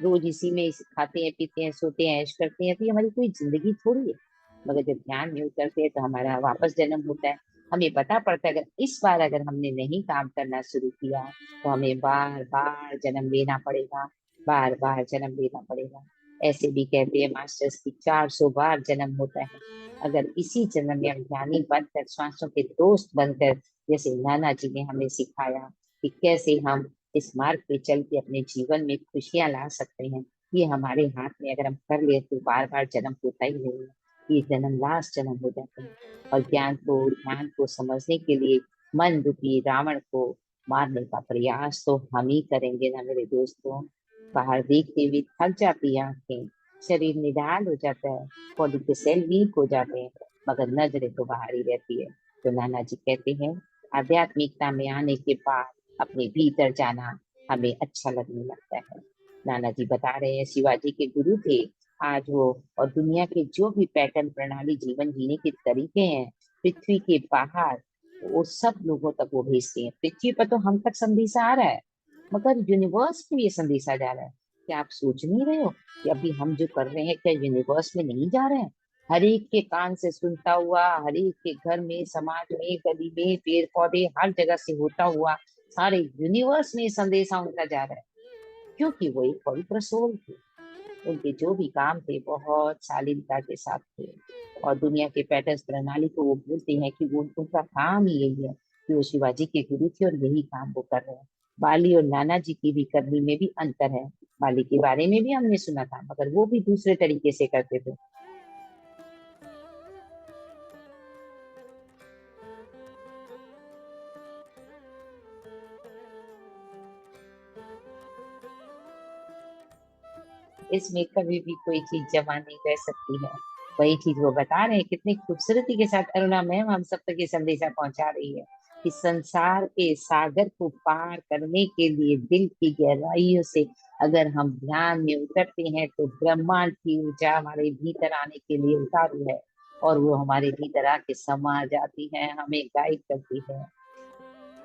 रोज इसी में खाते हैं, पीते हैं, सोते हैं, ऐश करते हैं, तो ये हमारी कोई जिंदगी थोड़ी है। मगर जब ध्यान में उतरते हैं तो हमारा वापस जन्म होता है। हमें पता पड़ता है अगर इस बार अगर हमने नहीं काम करना शुरू किया तो हमें बार बार जन्म लेना पड़ेगा, बार बार जन्म लेना पड़ेगा। ऐसे भी कहते हैं मास्टर्स की 400 बार जन्म होता है। अगर इसी जन्म में हम ज्ञानी बनकर, श्वासों के दोस्त बनकर, जैसे नाना जी ने हमें सिखाया कि कैसे हम इस मार्ग पे चल के अपने जीवन में खुशियां ला सकते हैं, ये हमारे हाथ में अगर हम कर ले तो बार बार जन्म होता ही नहीं है, ये जन्म लास्ट जन्म हो जाते हैं। और ज्ञान को समझने के लिए मन रूपी रावण को मारने का प्रयास तो हम ही करेंगे ना मेरे दोस्तों। बाहर देखते हुए थक जाती है आंखें, शरीर निढाल हो जाता है, बॉडी के सेल वीक हो जाते हैं, मगर नजरें तो बाहर ही रहती है। तो नाना जी कहते हैं आध्यात्मिकता में आने के बाद अपने भीतर जाना हमें अच्छा लगने लगता है। नाना जी बता रहे हैं शिवाजी के गुरु थे आज वो, और दुनिया के जो भी पैटर्न, प्रणाली, जीवन जीने के तरीके हैं पृथ्वी के बाहर, वो सब लोगों तक वो भेजते हैं। पृथ्वी पर तो हम तक संदेशा आ रहा है, मगर यूनिवर्स में ये संदेशा जा रहा है। क्या आप सोच नहीं रहे हो कि अभी हम जो कर रहे हैं क्या यूनिवर्स में नहीं जा रहे हैं? हर एक के कान से सुनता हुआ, हर एक के घर में, समाज में, गली में, पेड़ पौधे, हर जगह से होता हुआ सारे यूनिवर्स में ये संदेशा उनका जा रहा है, क्योंकि वो एक पवित्र सोल थे। उनके जो भी काम थे बहुत शालीनता के साथ थे, और दुनिया के पैटर्न, प्रणाली को वो बोलते हैं कि वो उनका काम ही यही है कि वो शिवाजी के गुरु थे और यही काम वो कर रहे हैं। बाली और नाना जी की भी करनी में भी अंतर है। बाली के बारे में भी हमने सुना था, मगर वो भी दूसरे तरीके से करते थे। इसमें कभी भी कोई चीज जमा नहीं रह सकती है। वही चीज वो बता रहे हैं, कितनी खूबसूरती के साथ अरुणा मैम हम सब तक ये संदेशा पहुंचा रही है कि संसार के सागर को पार करने के लिए दिल की गहराइयों से अगर हम ध्यान में उतरते हैं तो ब्रह्मांड की ऊर्जा हमारे भीतर आने के लिए उतारू है, और वो हमारे भीतर आके समा जाती है, हमें गाइड करती है।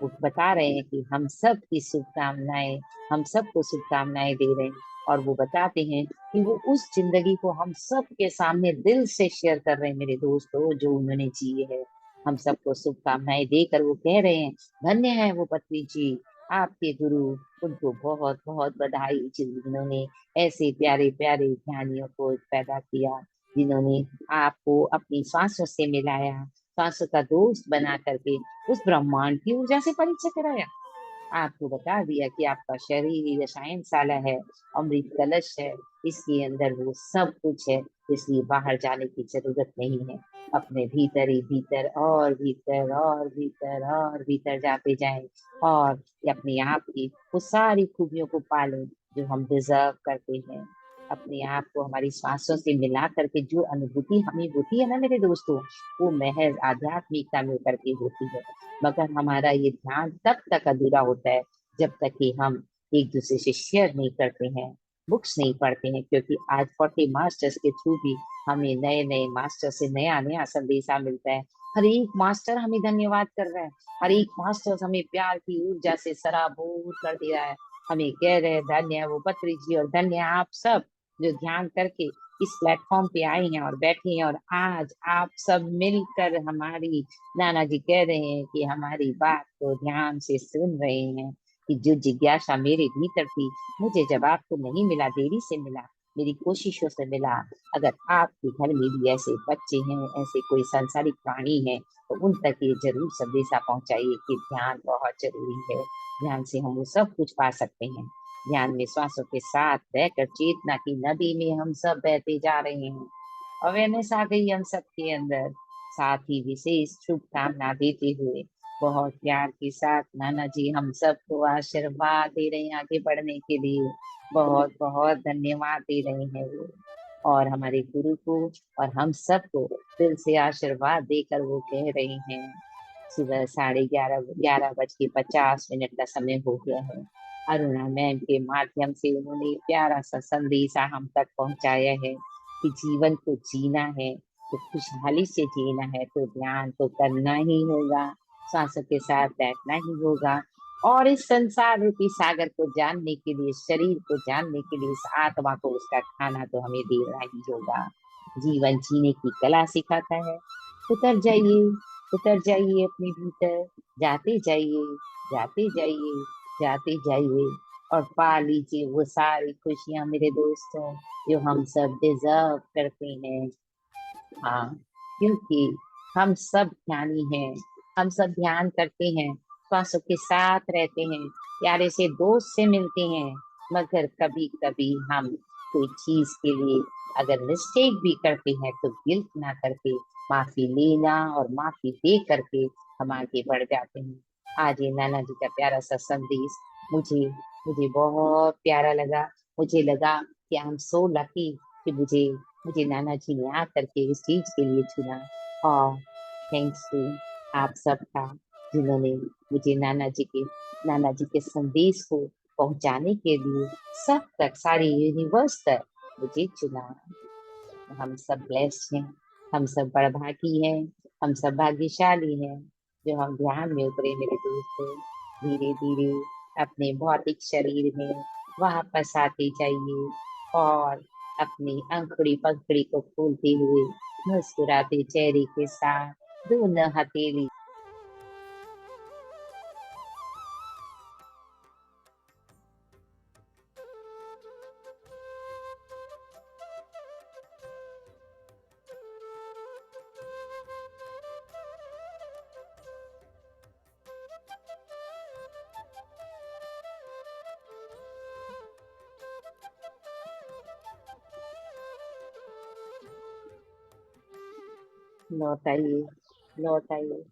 वो बता रहे हैं कि हम सब की शुभकामनाएं, हम सबको शुभकामनाएं दे रहे हैं, और वो बताते हैं कि वो उस जिंदगी को हम सब के सामने दिल से शेयर कर रहे हैं मेरे दोस्तों, जो उन्होंने जी है। हम सबको शुभकामनाएं देकर वो कह रहे हैं धन्य है वो पत्नी जी, आपके गुरु, उनको बहुत बहुत बधाई जिन्होंने ऐसे प्यारे प्यारे ज्ञानियों को पैदा किया, जिन्होंने आपको अपनी सांसों से मिलाया, सांसों का दोस्त बना करके उस ब्रह्मांड की ऊर्जा से परिचय कराया। आपको बता दिया कि आपका शरीर ही रसायनशाला है, अमृत कलश है, इसके अंदर वो सब कुछ है, इसलिए बाहर जाने की जरूरत नहीं है। अपने भीतर ही भीतर और भीतर और भीतर और भीतर जाते जाएं, और अपने आप की वो सारी खूबियों को पालें जो हम डिजर्व करते हैं। अपने आप को हमारी सांसों से मिला करके जो अनुभूति हमें होती है ना मेरे दोस्तों, वो महज आध्यात्मिकता में उतर के होती है। मगर हमारा ये ध्यान तब तक अधूरा होता है जब तक कि हम एक दूसरे से शेयर नहीं करते हैं, बुक्स नहीं पढ़ते हैं, क्योंकि आज 40 मास्टर्स के थ्रू भी हमें नए नए मास्टर से नया नया संदेशा मिलता है। हर एक मास्टर हमें धन्यवाद कर रहा है, हर एक मास्टर हमें प्यार की ऊर्जा से सराबोर कर दिया है, हमें कह रहे हैं धन्य है वो पत्री जी, और धन्य है आप सब जो ध्यान करके इस प्लेटफॉर्म पे आए हैं और बैठे हैं, और आज आप सब मिलकर हमारी, नाना जी कह रहे हैं कि हमारी बात को ध्यान से सुन रहे हैं, कि जो जिज्ञासा मेरे भीतर थी, मुझे जवाब तो नहीं मिला, देरी से मिला, मेरी कोशिशों से मिला। अगर आपके घर में भी ऐसे बच्चे हैं, ऐसे कोई सांसारिक प्राणी है, तो उन तक ये जरूर संदेशा पहुंचाइए कि ध्यान बहुत जरूरी है। ध्यान से हम वो सब कुछ पा सकते हैं। ध्यान में श्वासों के साथ बहकर चेतना की नदी में हम सब बहते जा रहे हैं। अवेयरनेस आ गई हम सबके अंदर। साथ ही विशेष शुभकामना देते हुए बहुत प्यार के साथ नाना जी हम सबको आशीर्वाद दे रहे हैं आगे बढ़ने के लिए। बहुत बहुत धन्यवाद दे रहे हैं वो, और हमारे गुरु को और हम सबको दिल से आशीर्वाद देकर वो कह रहे हैं सुबह 11:30, 11:50 का समय हो गया है। अरुणा मैम के माध्यम से उन्होंने प्यारा सा संदेशा हम तक पहुंचाया है कि जीवन को जीना है तो खुशहाली से जीना है, तो ध्यान तो करना ही होगा, सांसों के साथ बैठना ही होगा, और इस संसार रूपी सागर को जानने के लिए, शरीर को जानने के लिए, इस आत्मा को उसका खाना तो हमें देना ही होगा। जीवन जीने की कला सिखाता है। उतर जाइए, उतर जाइए अपने भीतर, जाते जाइए, जाते जाइए, जाते जाइए, और पा लीजिए वो सारी खुशियां मेरे दोस्तों जो हम सब डिजर्व करते हैं। हाँ, क्योंकि हम सब ध्यानी हैं, हम सब ध्यान करते हैं, श्वासों के साथ रहते हैं, प्यारे से दोस्त से मिलते हैं, मगर कभी कभी हम कोई चीज के लिए अगर मिस्टेक भी करते हैं तो गिल्ट ना करके माफी लेना और माफी दे करके हम आगे बढ़ जाते हैं। आज ये नाना जी का प्यारा सा संदेश मुझे मुझे बहुत प्यारा लगा। मुझे लगा कि आई एम सो लकी कि मुझे नाना जी ने आकर के इस चीज के लिए चुना। और थैंक्स टू आप सबका जिन्होंने मुझे नाना जी के संदेश को पहुंचाने के लिए सब तक सारी यूनिवर्स तक मुझे चुना। हम सब ब्लेस्ड हैं, हम सब बड़भागी हैं, हम सब भाग्यशाली हैं जो हम ध्यान में उतरे मेरे दोस्तों। धीरे धीरे अपने भौतिक शरीर में वापस आते जाइए और अपनी अंखड़ी पंखड़ी को खोलते हुए मुस्कुराते चेहरे के साथ दोनों हथेली लौट आइए, लौट आइए,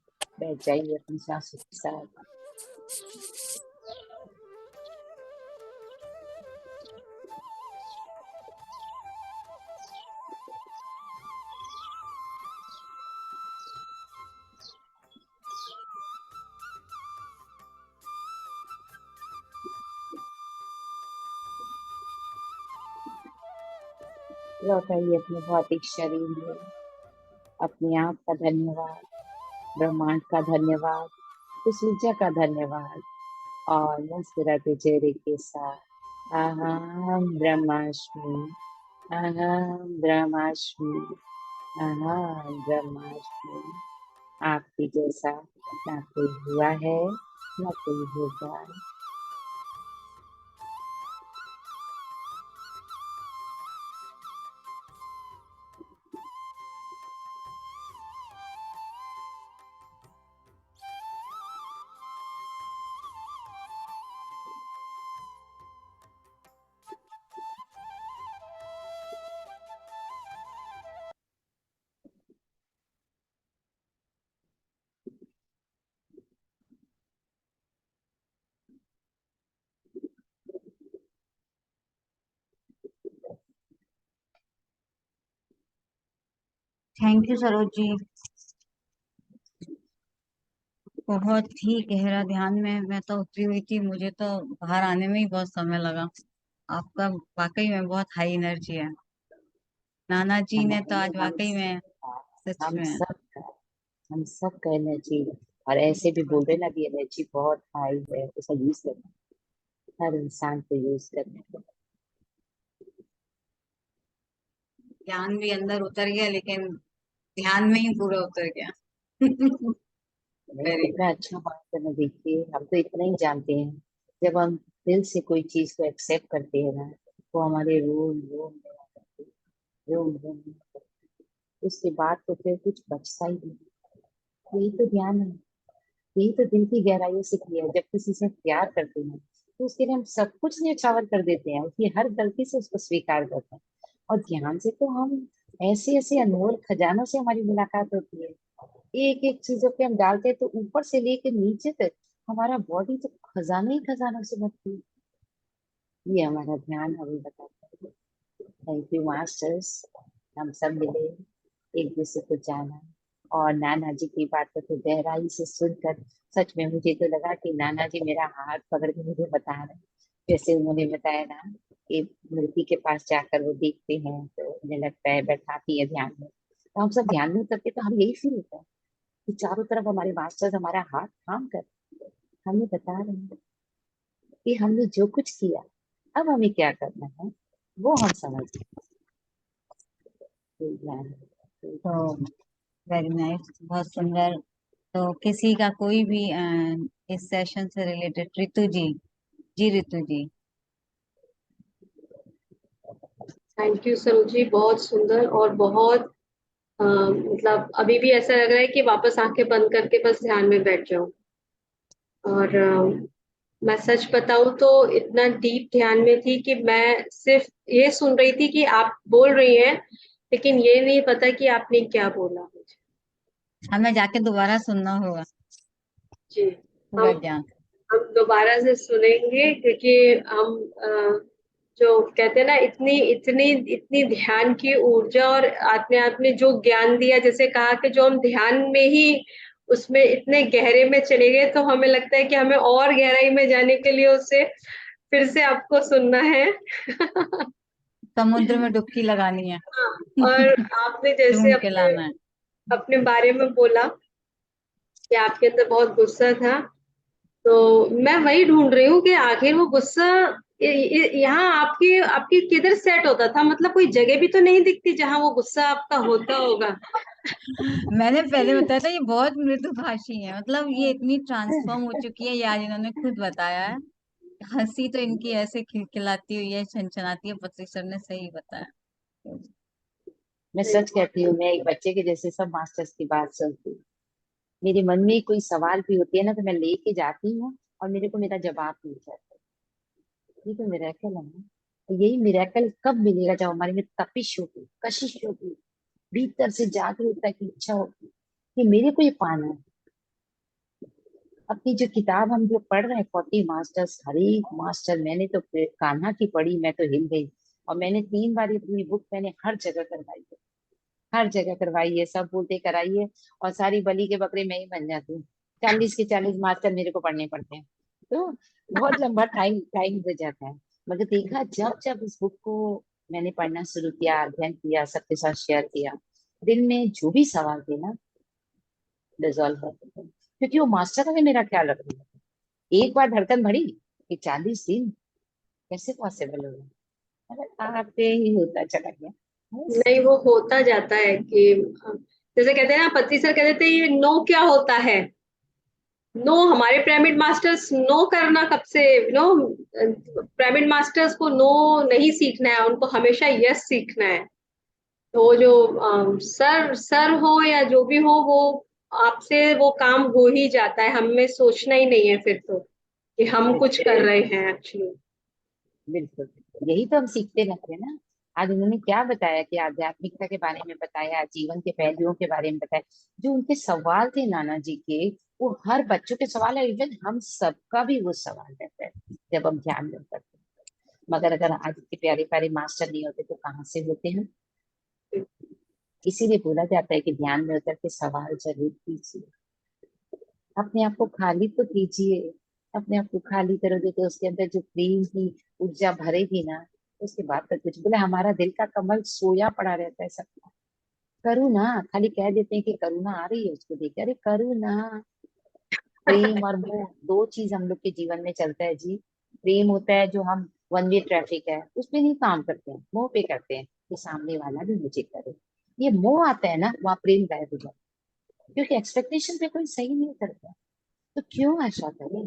बैठ जाइए अपनी सांसों के साथ। लौट आइए अपने भौतिक शरीर में। अपने आप का धन्यवाद, ब्रह्मांड का धन्यवाद, उस ऊर्जा का धन्यवाद और मुस्कुराते चेहरे के साथ अहम ब्रह्मास्मि, अहम ब्रह्मास्मि, अहम ब्रह्मास्मि। आपके जैसा ना कोई हुआ है, ना कोई होगा। Thank you Saroj ji. बहुत ही गहरा ध्यान में मैं तो उतरी हुई थी, मुझे तो बाहर आने में ही बहुत समय लगा। आपका वाकई में बहुत हाई एनर्जी है। नाना जी ने तो हमारे आज वाकई में सच हम में। सब हम सब का एनर्जी और ऐसे भी बोल रहे ना कि एनर्जी बहुत हाई है, उसका यूज करना, हर इंसान को यूज करना। ज्ञान भी अंदर उतर गया, लेकिन ध्यान में ही पूरा उतर गया। नहीं, वेरी कितना अच्छा बात करना। देखिए हम तो इतना ही जानते हैं, जब हम दिल से कोई चीज को एक्सेप्ट करते हैं ना, वो हमारे रोम रोम में आ जाती है, रोम रोम में आ जाती है। उसके बाद तो फिर कुछ बचता ही नहीं। यही तो ध्यान है, यही तो दिल की गहराइयों से किया है। जब किसी से प्यार करते हैं तो उसके लिए हम सब कुछ न्यौछावर कर देते हैं, उसकी हर गलती से उसको स्वीकार करते हैं। और ध्यान से तो हम ऐसे ऐसे अनमोल खजानों से हमारी मुलाकात होती है। एक एक चीजों पे हम डालते हैं तो ऊपर से लेके नीचे तक हमारा बॉडी तो खजाने ही खजानों से भरती है। ये हमारा ध्यान हमें बताता है। Thank you masters. हम सब मिले, एक दूसरे को जाना और नाना जी की बातों को गहराई से सुनकर सच में मुझे तो लगा कि नाना जी मेरा हाथ पकड़ के मुझे बता रहे हैं। जैसे उन्होंने बताया ना कि मूर्ति के पास जाकर वो देखते हैं तो उन्हें लगता है बैठाती है ध्यान में, तो हम सब ध्यान में उतरते तो हम यही फील होता है कि चारों तरफ हमारे मास्टर्स हमारा हाथ थाम कर हमें बता रहे हैं कि हमने जो कुछ किया अब हमें क्या करना है वो हम समझ गए। कोई ध्यान नहीं, कोई तो कुछ नहीं। वेरी नाइस, बहुत सुंदर। तो किसी का कोई भी इस सेशन से related, Ritu ji, ji Ritu ji, thank you Saroj ji, बहुत सुंदर और बहुत मतलब अभी भी ऐसा लग रहा है कि वापस आंखें बंद करके बस ध्यान में बैठ जाऊं। और मैं सच बताऊं तो इतना डीप ध्यान में थी कि मैं सिर्फ ये सुन रही थी कि आप बोल रही हैं, लेकिन ये नहीं पता कि आपने क्या बोला मुझे। हमें जाके दोबारा सुनना होगा जी। पूरा हम ज्ञान। हम दोबारा से सुनेंगे क्योंकि हम जो कहते हैं ना, इतनी इतनी इतनी ध्यान की ऊर्जा और आपने जो ज्ञान दिया, जैसे कहा कि जो हम ध्यान में ही उसमें इतने गहरे में चले गए, तो हमें लगता है कि हमें और गहराई में जाने के लिए उसे फिर से आपको सुनना है। समुद्र में डुबकी लगानी है। हाँ, और आपने जैसे ढूंढ के अपने लाना है। अपने बारे में बोला कि आपके अंदर बहुत गुस्सा था, तो मैं वही ढूंढ रही हूँ कि आखिर वो गुस्सा यहाँ आपकी आपकी किधर सेट होता था, मतलब कोई जगह भी तो नहीं दिखती जहां वो गुस्सा आपका होता होगा। मैंने पहले बताया था ये बहुत मृदुभाषी है, मतलब ये इतनी ट्रांसफॉर्म हो चुकी है, ये आज इन्होंने खुद बताया है। हंसी तो इनकी ऐसे खिलखिलाती हुई है, छनछनाती है, पति सर ने सही बताया। मैं नहीं, सच कहती हूँ, मैं एक बच्चे के जैसे सब मास्टर्स की बात सुनती हूँ। मेरे मन में कोई सवाल भी होती है ना, तो मैं लेके जाती हूँ और मेरे को मेरा जवाब मिल जाता है। ये तो मिरेकल है ना। तो यही मिरेकल कब मिलेगा? जब हमारे में तपिश होगी, कशिश होगी, भीतर से जागरूकता की इच्छा होगी कि मेरे को ये पाना है। अपनी जो किताब हम जो पढ़ रहे हैं 40 मास्टर्स, हर एक मास्टर, मैंने तो कान्हा की पढ़ी, मैं तो हिल गई। और मैंने 3 बार ये पूरी बुक मैंने हर जगह करवाई है, हर जगह करवाई है, सब बोलते कराइए। और सारी बलि के बकरे मैं ही बन जाती हूँ। 40 के 40 मास्टर मेरे को पढ़ने पड़ते हैं, तो बहुत लंबा टाइम टाइम हो जाता है। मगर देखा, जब जब इस बुक को मैंने पढ़ना शुरू किया, अध्ययन किया, सबके साथ शेयर किया, दिल में जो भी सवाल थे ना, डिजॉल्व होते थे। क्योंकि वो मास्टर का भी मेरा ख्याल रख रहे थे। एक बार धड़कन भरी कि 40 दिन कैसे पॉसिबल होगा, मगर आपसे ही होता चला गया बस। नहीं, वो होता जाता है कि जैसे कहते हैं ना, पति सर कहते थे ये नो क्या होता है। नो, हमारे पिरामिड मास्टर्स नो करना कब से, नो, पिरामिड मास्टर्स को नो नहीं सीखना है, उनको हमेशा यस सीखना है। तो वो जो सर सर हो या जो भी हो, वो आपसे वो काम हो ही जाता है, हमें सोचना ही नहीं है फिर तो कि हम कुछ कर रहे हैं एक्चुअली। बिल्कुल, यही तो हम सीखते रहते हैं ना। आज उन्होंने क्या बताया कि आध्यात्मिकता के बारे में बताया, जीवन के पहलुओं के बारे में बताया। जो उनके सवाल थे नाना जी के, वो हर बच्चों के सवाल है, इवन हम सबका भी वो सवाल रहता है जब हम ध्यान में करते हैं। मगर अगर आज के प्यारे प्यारे मास्टर नहीं होते तो कहाँ से होते हैं? इसीलिए बोला जाता है कि ध्यान में उतर के सवाल जरूर कीजिए। अपने आप को खाली तो कीजिए। अपने आप को खाली करोगे तो उसके अंदर जो प्रेम की ऊर्जा भरेगी ना, उसके बाद तो कुछ बोले, हमारा दिल का कमल सोया पड़ा रहता है सबका। करुणा, खाली कह देते हैं कि करुणा आ रही है, उसको देख के अरे करुणा। प्रेम और मोह, दो चीज हम लोग के जीवन में चलता है जी। प्रेम होता है जो हम, वन वे ट्रैफिक है, उस पे नहीं काम करते हैं, मोह पे करते हैं कि सामने वाला भी मुझे करे। ये मोह आता है ना, वहाँ प्रेम गायब हो जाता है, क्योंकि एक्सपेक्टेशन पे कोई सही नहीं करता। तो क्यों ऐसा करें?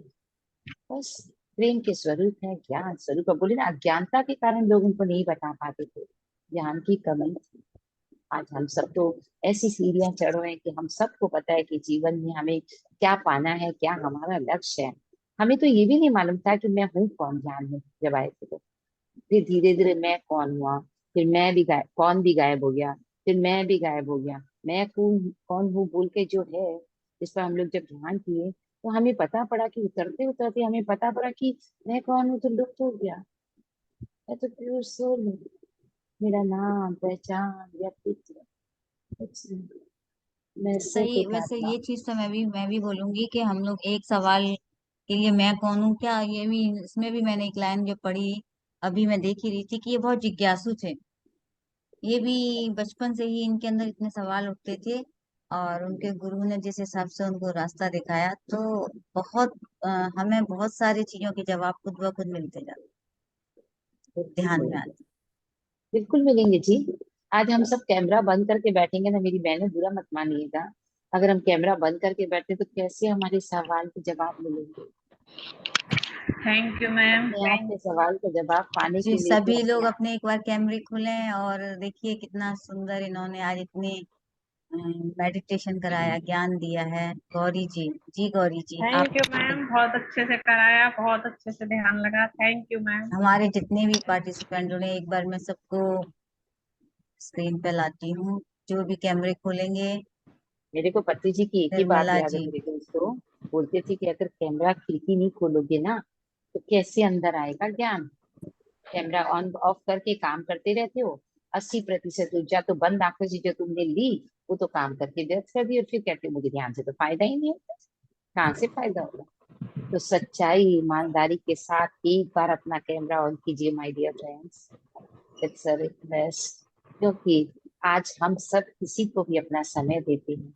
बस प्रेम के स्वरूप है, ज्ञान स्वरूप है। बोले ना, अज्ञानता के कारण लोग उनको नहीं बता पाते थे, ज्ञान की कमी थी। आज हम सब तो ऐसी सीढ़ियां चढ़ रहे हैं कि हम सबको पता है कि जीवन में हमें क्या पाना है, क्या हमारा लक्ष्य है। हमें तो ये भी नहीं मालूम था कि मैं हूँ कौन, ध्यान में जब आए थे तो। फिर धीरे धीरे मैं कौन हुआ, फिर मैं भी गायब, कौन भी गायब हो गया, फिर मैं भी गायब हो गया। मैं कौन कौन हूँ बोल के जो है, इस पर हम लोग जब ध्यान किए, तो हमें पता पड़ा कि उतरते उतरते हमें पता पड़ा कि मैं कौन हूँ तो लुप्त हो गया। मैं तो प्योर सोल हूँ। मेरा नाम, पहचान, व्यक्तित्व कुछ नहीं। मैं सिर्फ सही, एक वैसे आत्मा। ये चीज तो मैं भी बोलूंगी कि हम लोग एक सवाल के लिए मैं कौन हूँ क्या, ये भी इसमें भी मैंने एक लाइन जो पढ़ी अभी मैं देख ही रही थी कि ये बहुत जिज्ञासु थे। ये भी बचपन से ही इनके अंदर इतने सवाल उठते थे, और उनके गुरु ने जिस हिसाब से उनको रास्ता दिखाया, तो बहुत हमें बहुत सारी चीजों के जवाब खुद ब खुद मिलते जाते बिल्कुल ध्यान में मिलेंगे, आते। बिल्कुल मिलेंगे जी। आज हम सब कैमरा बंद करके बैठेंगे ना, मेरी बहनों बुरा मत मानिएगा, अगर हम कैमरा बंद करके बैठे तो कैसे हमारे सवाल के जवाब मिलेंगे? Thank you ma'am. अपने आपके सवाल का जवाब पाने जी के लिए सभी तो लोग अपने एक बार कैमरे खोलें और देखिए कितना सुंदर इन्होंने आज इतने मेडिटेशन कराया, ज्ञान दिया है। गौरी जी, जी गौरी जी आप थैंक यू मैम, बहुत अच्छे से कराया, बहुत अच्छे से ध्यान लगा। Thank you ma'am. हमारे जितने भी पार्टिसिपेंट जुड़े, एक बार मैं सबको स्क्रीन पे लाती हूँ, जो भी कैमरे खोलेंगे। मेरे को पति जी की एक ही बात निर्मला याद है जी, मेरे दोस्तों, बोलते थे कि अगर कैमरा खिड़की नहीं खोलोगे ना तो कैसे अंदर आएगा ज्ञान। कैमरा ऑन ऑफ करके काम करते रहते हो, 80% ऊर्जा तो बंद आंखों से जो तुमने ली वो तो काम करके व्यर्थ कर दी, और फिर कहते हो मुझे ध्यान से तो फायदा ही नहीं होता। कहाँ से फायदा होगा। तो सच्चाई ईमानदारी के साथ एक बार अपना कैमरा ऑन कीजिए my dear friends, it's a request. क्योंकि आज हम सब किसी को भी अपना समय देते हैं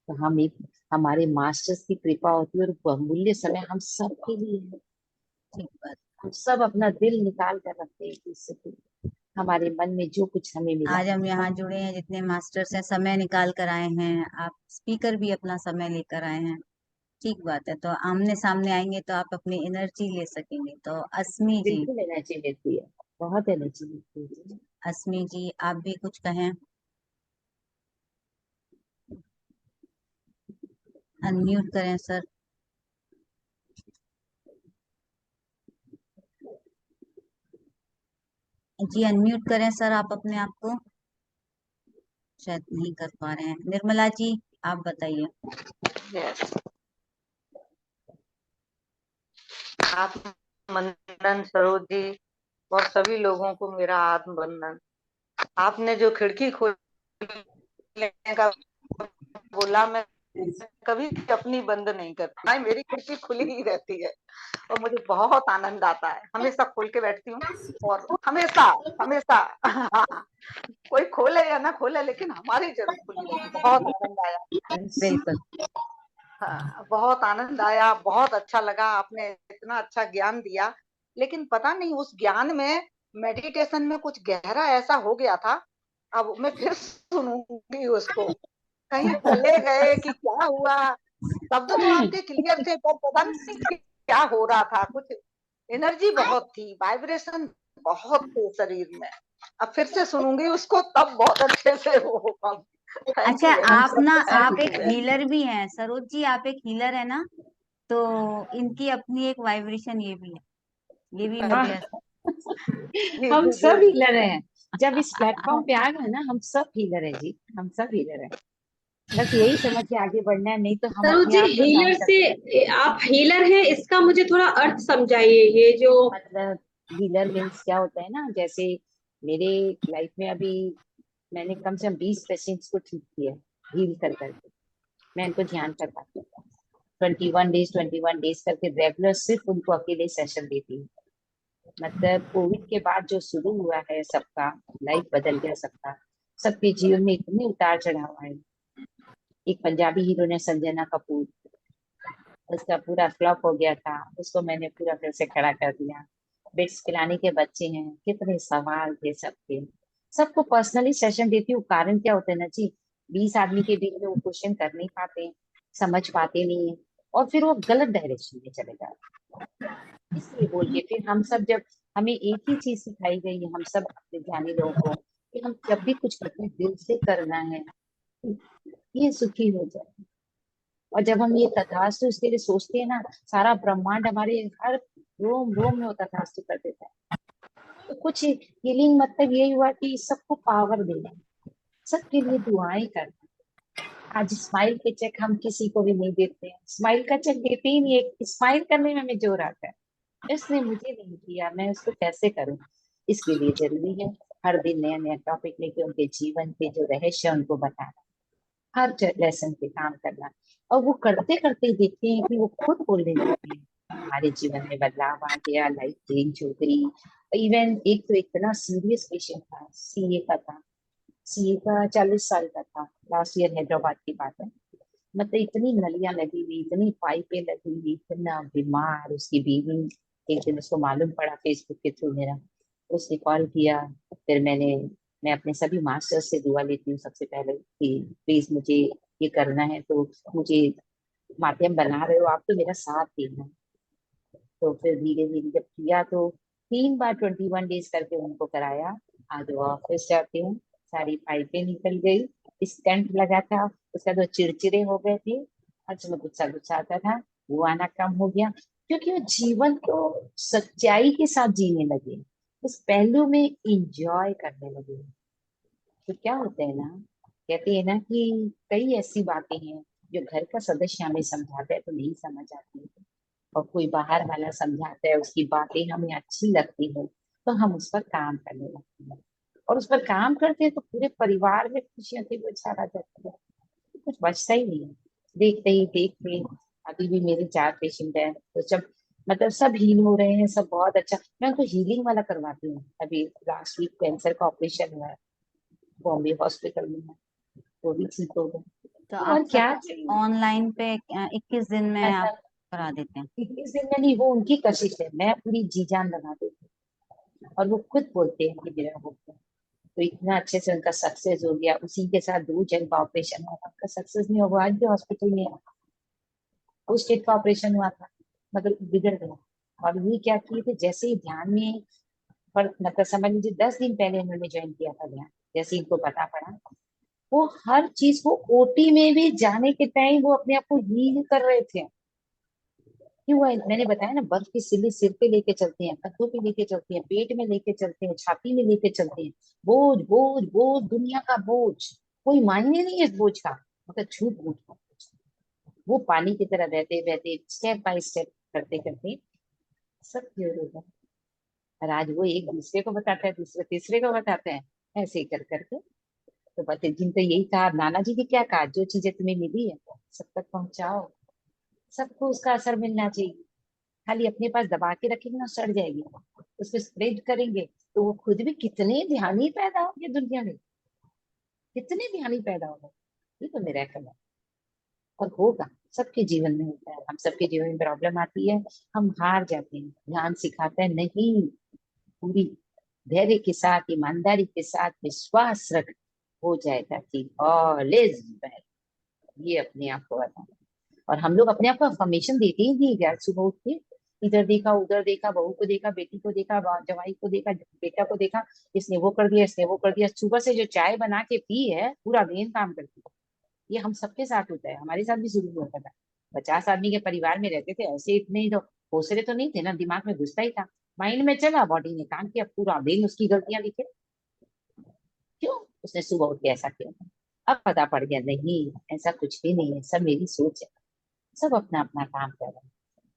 तो हम एक हमारे मास्टर्स की कृपा होती है, और बहुमूल्य समय हम सब के लिए है। ठीक बात। हम सब अपना दिल निकाल कर रखते हैं किसी के लिए। हमारे मन में जो कुछ हमें मिला आज हम यहाँ हम जुड़े हैं, जितने मास्टर्स हैं समय निकाल कर आए हैं, आप स्पीकर भी अपना समय लेकर आए हैं। ठीक बात है, तो आमने सामने आएंगे तो आप अपनी एनर्जी ले सकेंगे। तो अस्मी जी, बिल्कुल एनर्जी मिलती है, बहुत एनर्जी मिलती है। अस्मी जी आप भी कुछ कहें, अनम्यूट करें सर। जी अनम्यूट करें सर आप अपने आप को, शायद नहीं कर पा रहे हैं। निर्मला जी आप बताइए। यस, आप मंदन सरोज जी और सभी लोगों को मेरा आत्म वंदन। आपने जो खिड़की खोलने का बोला, मैं कभी अपनी बंद नहीं करती, भाई मेरी खिड़की खुली ही रहती है और मुझे बहुत आनंद आता है। हमेशा खोल के बैठती हूँ और हमेशा हमेशा हाँ, कोई खोले या ना खोले लेकिन हमारी जरूर खुली रहती। बहुत आनंद आया। बिल्कुल। हाँ, बहुत आनंद आया, बहुत अच्छा लगा, आपने इतना अच्छा ज्ञान दिया। लेकिन पता नहीं उस ज्ञान में, मेडिटेशन में कुछ गहरा ऐसा हो गया था। अब मैं फिर सुनूंगी उसको, कहीं चले गए कि क्या हुआ। शब्द तो आपके क्लियर थे पर पता नहीं क्या हो रहा था। कुछ एनर्जी बहुत थी, वाइब्रेशन बहुत थे शरीर में। अब फिर से सुनूंगी उसको, तब बहुत अच्छे से वो होगा। थैंक अच्छा यू वेरी आप ना, मच। आप थैंक एक यू वेरी हीलर भी हैं सरोज जी, आप एक हीलर है ना, तो इनकी अपनी एक वाइब्रेशन ये भी है, ये भी हाँ, मुझे जी हम जी जी सब जी। हीलर हैं। जब इस प्लेटफॉर्म पे आ गए ना हम सब हीलर हैं जी, हम सब हीलर हैं। बस यही समझ के आगे बढ़ना है, नहीं तो हम सरोज अपने जी, आप को डाउन हीलर कर से देंगे। आप हीलर हैं, इसका मुझे थोड़ा अर्थ समझाइए। ये जो मतलब हीलर मीन्स क्या होता है ना, जैसे मेरे लाइफ में अभी मैंने कम से कम 20 पेशेंट्स को ठीक किया, हील कर करके। मैं उनको ध्यान करवाती हूँ 21 डेज करके रेगुलर, सिर्फ उनको अकेले सेशन देती हूँ। मतलब कोविड के बाद जो शुरू हुआ है सबका, लाइफ बदल गया सबका। सबके जीवन में इतने उतार चढ़ाव आए। एक पंजाबी हीरो ने, संजना कपूर, उसका पूरा फ्लॉप हो गया था, उसको मैंने पूरा फिर से खड़ा कर दिया। बिट्स पिलाने के बच्चे हैं, कितने सवाल थे सबके। सबको पर्सनली सेशन देती हूँ। कारण क्या होता है ना जी, 20 आदमी के बीच में वो क्वेश्चन कर नहीं पाते, समझ पाते नहीं है, और फिर वो गलत डायरेक्शन में चले जाते। इसलिए बोल के फिर हम सब, जब हमें एक ही चीज सिखाई गई है हम सब अपने ध्यानी लोगों को, कि हम जब भी कुछ करते हैं दिल से करना है, ये सुखी हो जाए। और जब हम ये तथास्तु इसके लिए सोचते हैं ना, सारा ब्रह्मांड हमारे हर रोम रोम में वो तथास्तु कर देता है। तो कुछ हीलिंग मतलब यही हुआ कि सबको पावर देना, सबके लिए दुआएं करना। आज स्माइल के चेक हम किसी को भी नहीं देते हैं, स्माइल का चेक देते ही नहीं, एक स्माइल करने में हमें जोर आता है। इसने मुझे नहीं किया, मैं उसको कैसे करूं। इसके लिए जरूरी है हर दिन नया नया टॉपिक लेके उनके जीवन के जो रहस्य है उनको बताना, हर लेसन पे काम करना। और वो करते करते देखते हैं कि वो खुद बोलने लगते हैं, हमारे जीवन में बदलाव आ गया, लाइफ चेंज हो गई। इवन एक तो इतना सीरियस पेशेंट था, सीए का था, सीए का 40 साल का था, लास्ट ईयर हैदराबाद की बात है। मतलब इतनी नलियां लगी हुई, इतनी पाइपें लगी हुई, इतना बीमार, उसकी बीवी। एक दिन उसको मालूम पड़ा फेसबुक के थ्रू मेरा, उसने कॉल किया। फिर मैं अपने सभी मास्टर्स से दुआ लेती हूँ सबसे पहले कि प्लीज मुझे ये करना है, तो मुझे माध्यम बना रहे हो आप तो मेरा साथ देना। तो फिर धीरे धीरे जब किया तो 3 बार 21 डेज करके उनको कराया। आज वो ऑफिस जाते हैं, सारी पाइपें निकल गई, स्टंट लगा था, उसका तो चिड़चिड़े हो गए थे, आज में गुस्सा गुस्सा आता था, वो आना कम हो गया, क्योंकि वो जीवन को सच्चाई के साथ जीने लगे, उस पहलू में इंजॉय करने लगे। तो क्या होता है ना, कहते हैं ना कि कई ऐसी बातें हैं जो घर का सदस्य हमें समझाता है तो नहीं समझ आती, और कोई बाहर वाला समझाता है, उसकी बातें हमें अच्छी लगती है तो हम उस पर काम करने लगते हैं, और उस पर काम करते हैं तो पूरे परिवार में खुशियां की बौछार आ जाती है, कुछ बचता ही नहीं है। देखते ही देखते अभी भी मेरे 4 पेशेंट हैं, तो जब मतलब सब हील हो रहे हैं, सब बहुत अच्छा, मैं उनको हीलिंग वाला करवाती हूँ। अभी लास्ट वीक कैंसर का ऑपरेशन हुआ है, बॉम्बे हॉस्पिटल में है, वो भी ठीक हो गए। तो तो आप और सब क्या चाहिए। ऑनलाइन पे 21 दिन में आप ऐसा करा देते हैं? 21 दिन में नहीं, वो उनकी कशिश है, मैं पूरी जी जान लगा देती हूँ, और वो खुद बोलते हैं कि मेरा हो गया। तो इतना अच्छे से उनका सक्सेस हो गया, उसी के साथ 2 जन का ऑपरेशन हुआ था, उनका सक्सेस नहीं हुआ, आज भी हॉस्पिटल में है। उस स्टेट का ऑपरेशन हुआ था मगर बिगड़ गया, और ये क्या किए थे, जैसे ही ध्यान में, पर मतलब समझ लीजिए 10 दिन पहले उन्होंने ज्वाइन किया था ध्यान, जैसे इनको पता पड़ा, वो हर चीज को, ओटी में भी जाने के टाइम वो अपने आप को हील कर रहे थे। क्यों है, मैंने बताया ना, बर्फ की सिल्ली सिर पे लेके चलते हैं, कंधों पे लेके चलते हैं, पेट में लेके चलते हैं, छाती में लेके चलते हैं, बोझ बोझ बोझ, दुनिया का बोझ, कोई मायने नहीं है इस बोझ का, मतलब झूठ बोझ का बोझ। वो पानी की तरह बहते बहते, स्टेप बाय स्टेप करते करते सब क्लियर हो गया। और आज वो एक दूसरे को बताता है, दूसरे तीसरे को बताते हैं, ऐसे ही कर करके। तो पति जी ने तो यही कहा, नाना जी ने क्या कहा, जो चीजें तुम्हें मिली है सब तक पहुंचाओ, सबको उसका असर मिलना चाहिए, खाली अपने पास दबा के रखेंगे ना सड़ जाएगी, उसको स्प्रेड करेंगे तो वो खुद भी कितने ध्यानी पैदा होंगे दुनिया में, कितने ध्यानी पैदा होंगे। ये तो मेरा कहना है, और होगा, सबके जीवन में होता है, हम सबके जीवन में प्रॉब्लम आती है, हम हार जाते हैं, ध्यान सिखाते हैं नहीं, पूरी धैर्य के साथ, ईमानदारी के साथ, विश्वास रख, हो जाएगा ठीक, ऑल इज वेल, ये अपने आप को बताना। और हम लोग अपने आप को अफर्मेशन देते ही नहीं यार, सुबह उठ के इधर देखा उधर देखा, बहू को देखा, बेटी को देखा, जवाई को देखा, बेटा को देखा, इसने वो कर दिया, इसने वो कर दिया, सुबह से जो चाय बना के पी है पूरा दिन काम करती है। ये हम सबके साथ होता है, हमारे साथ भी शुरू हुआ था। 50 आदमी के परिवार में रहते थे, ऐसे इतने ही तो हौसले तो नहीं थे ना, दिमाग में घुसता ही था, माइंड में चला, बॉडी ने काम किया, पूरा दिन उसकी गलतियां दिखे, क्यों, उसने सुबह उठ के ऐसा किया। अब पता पड़ गया नहीं, ऐसा कुछ भी नहीं है, सब मेरी सोच है, सब अपना अपना काम कर रहे हैं।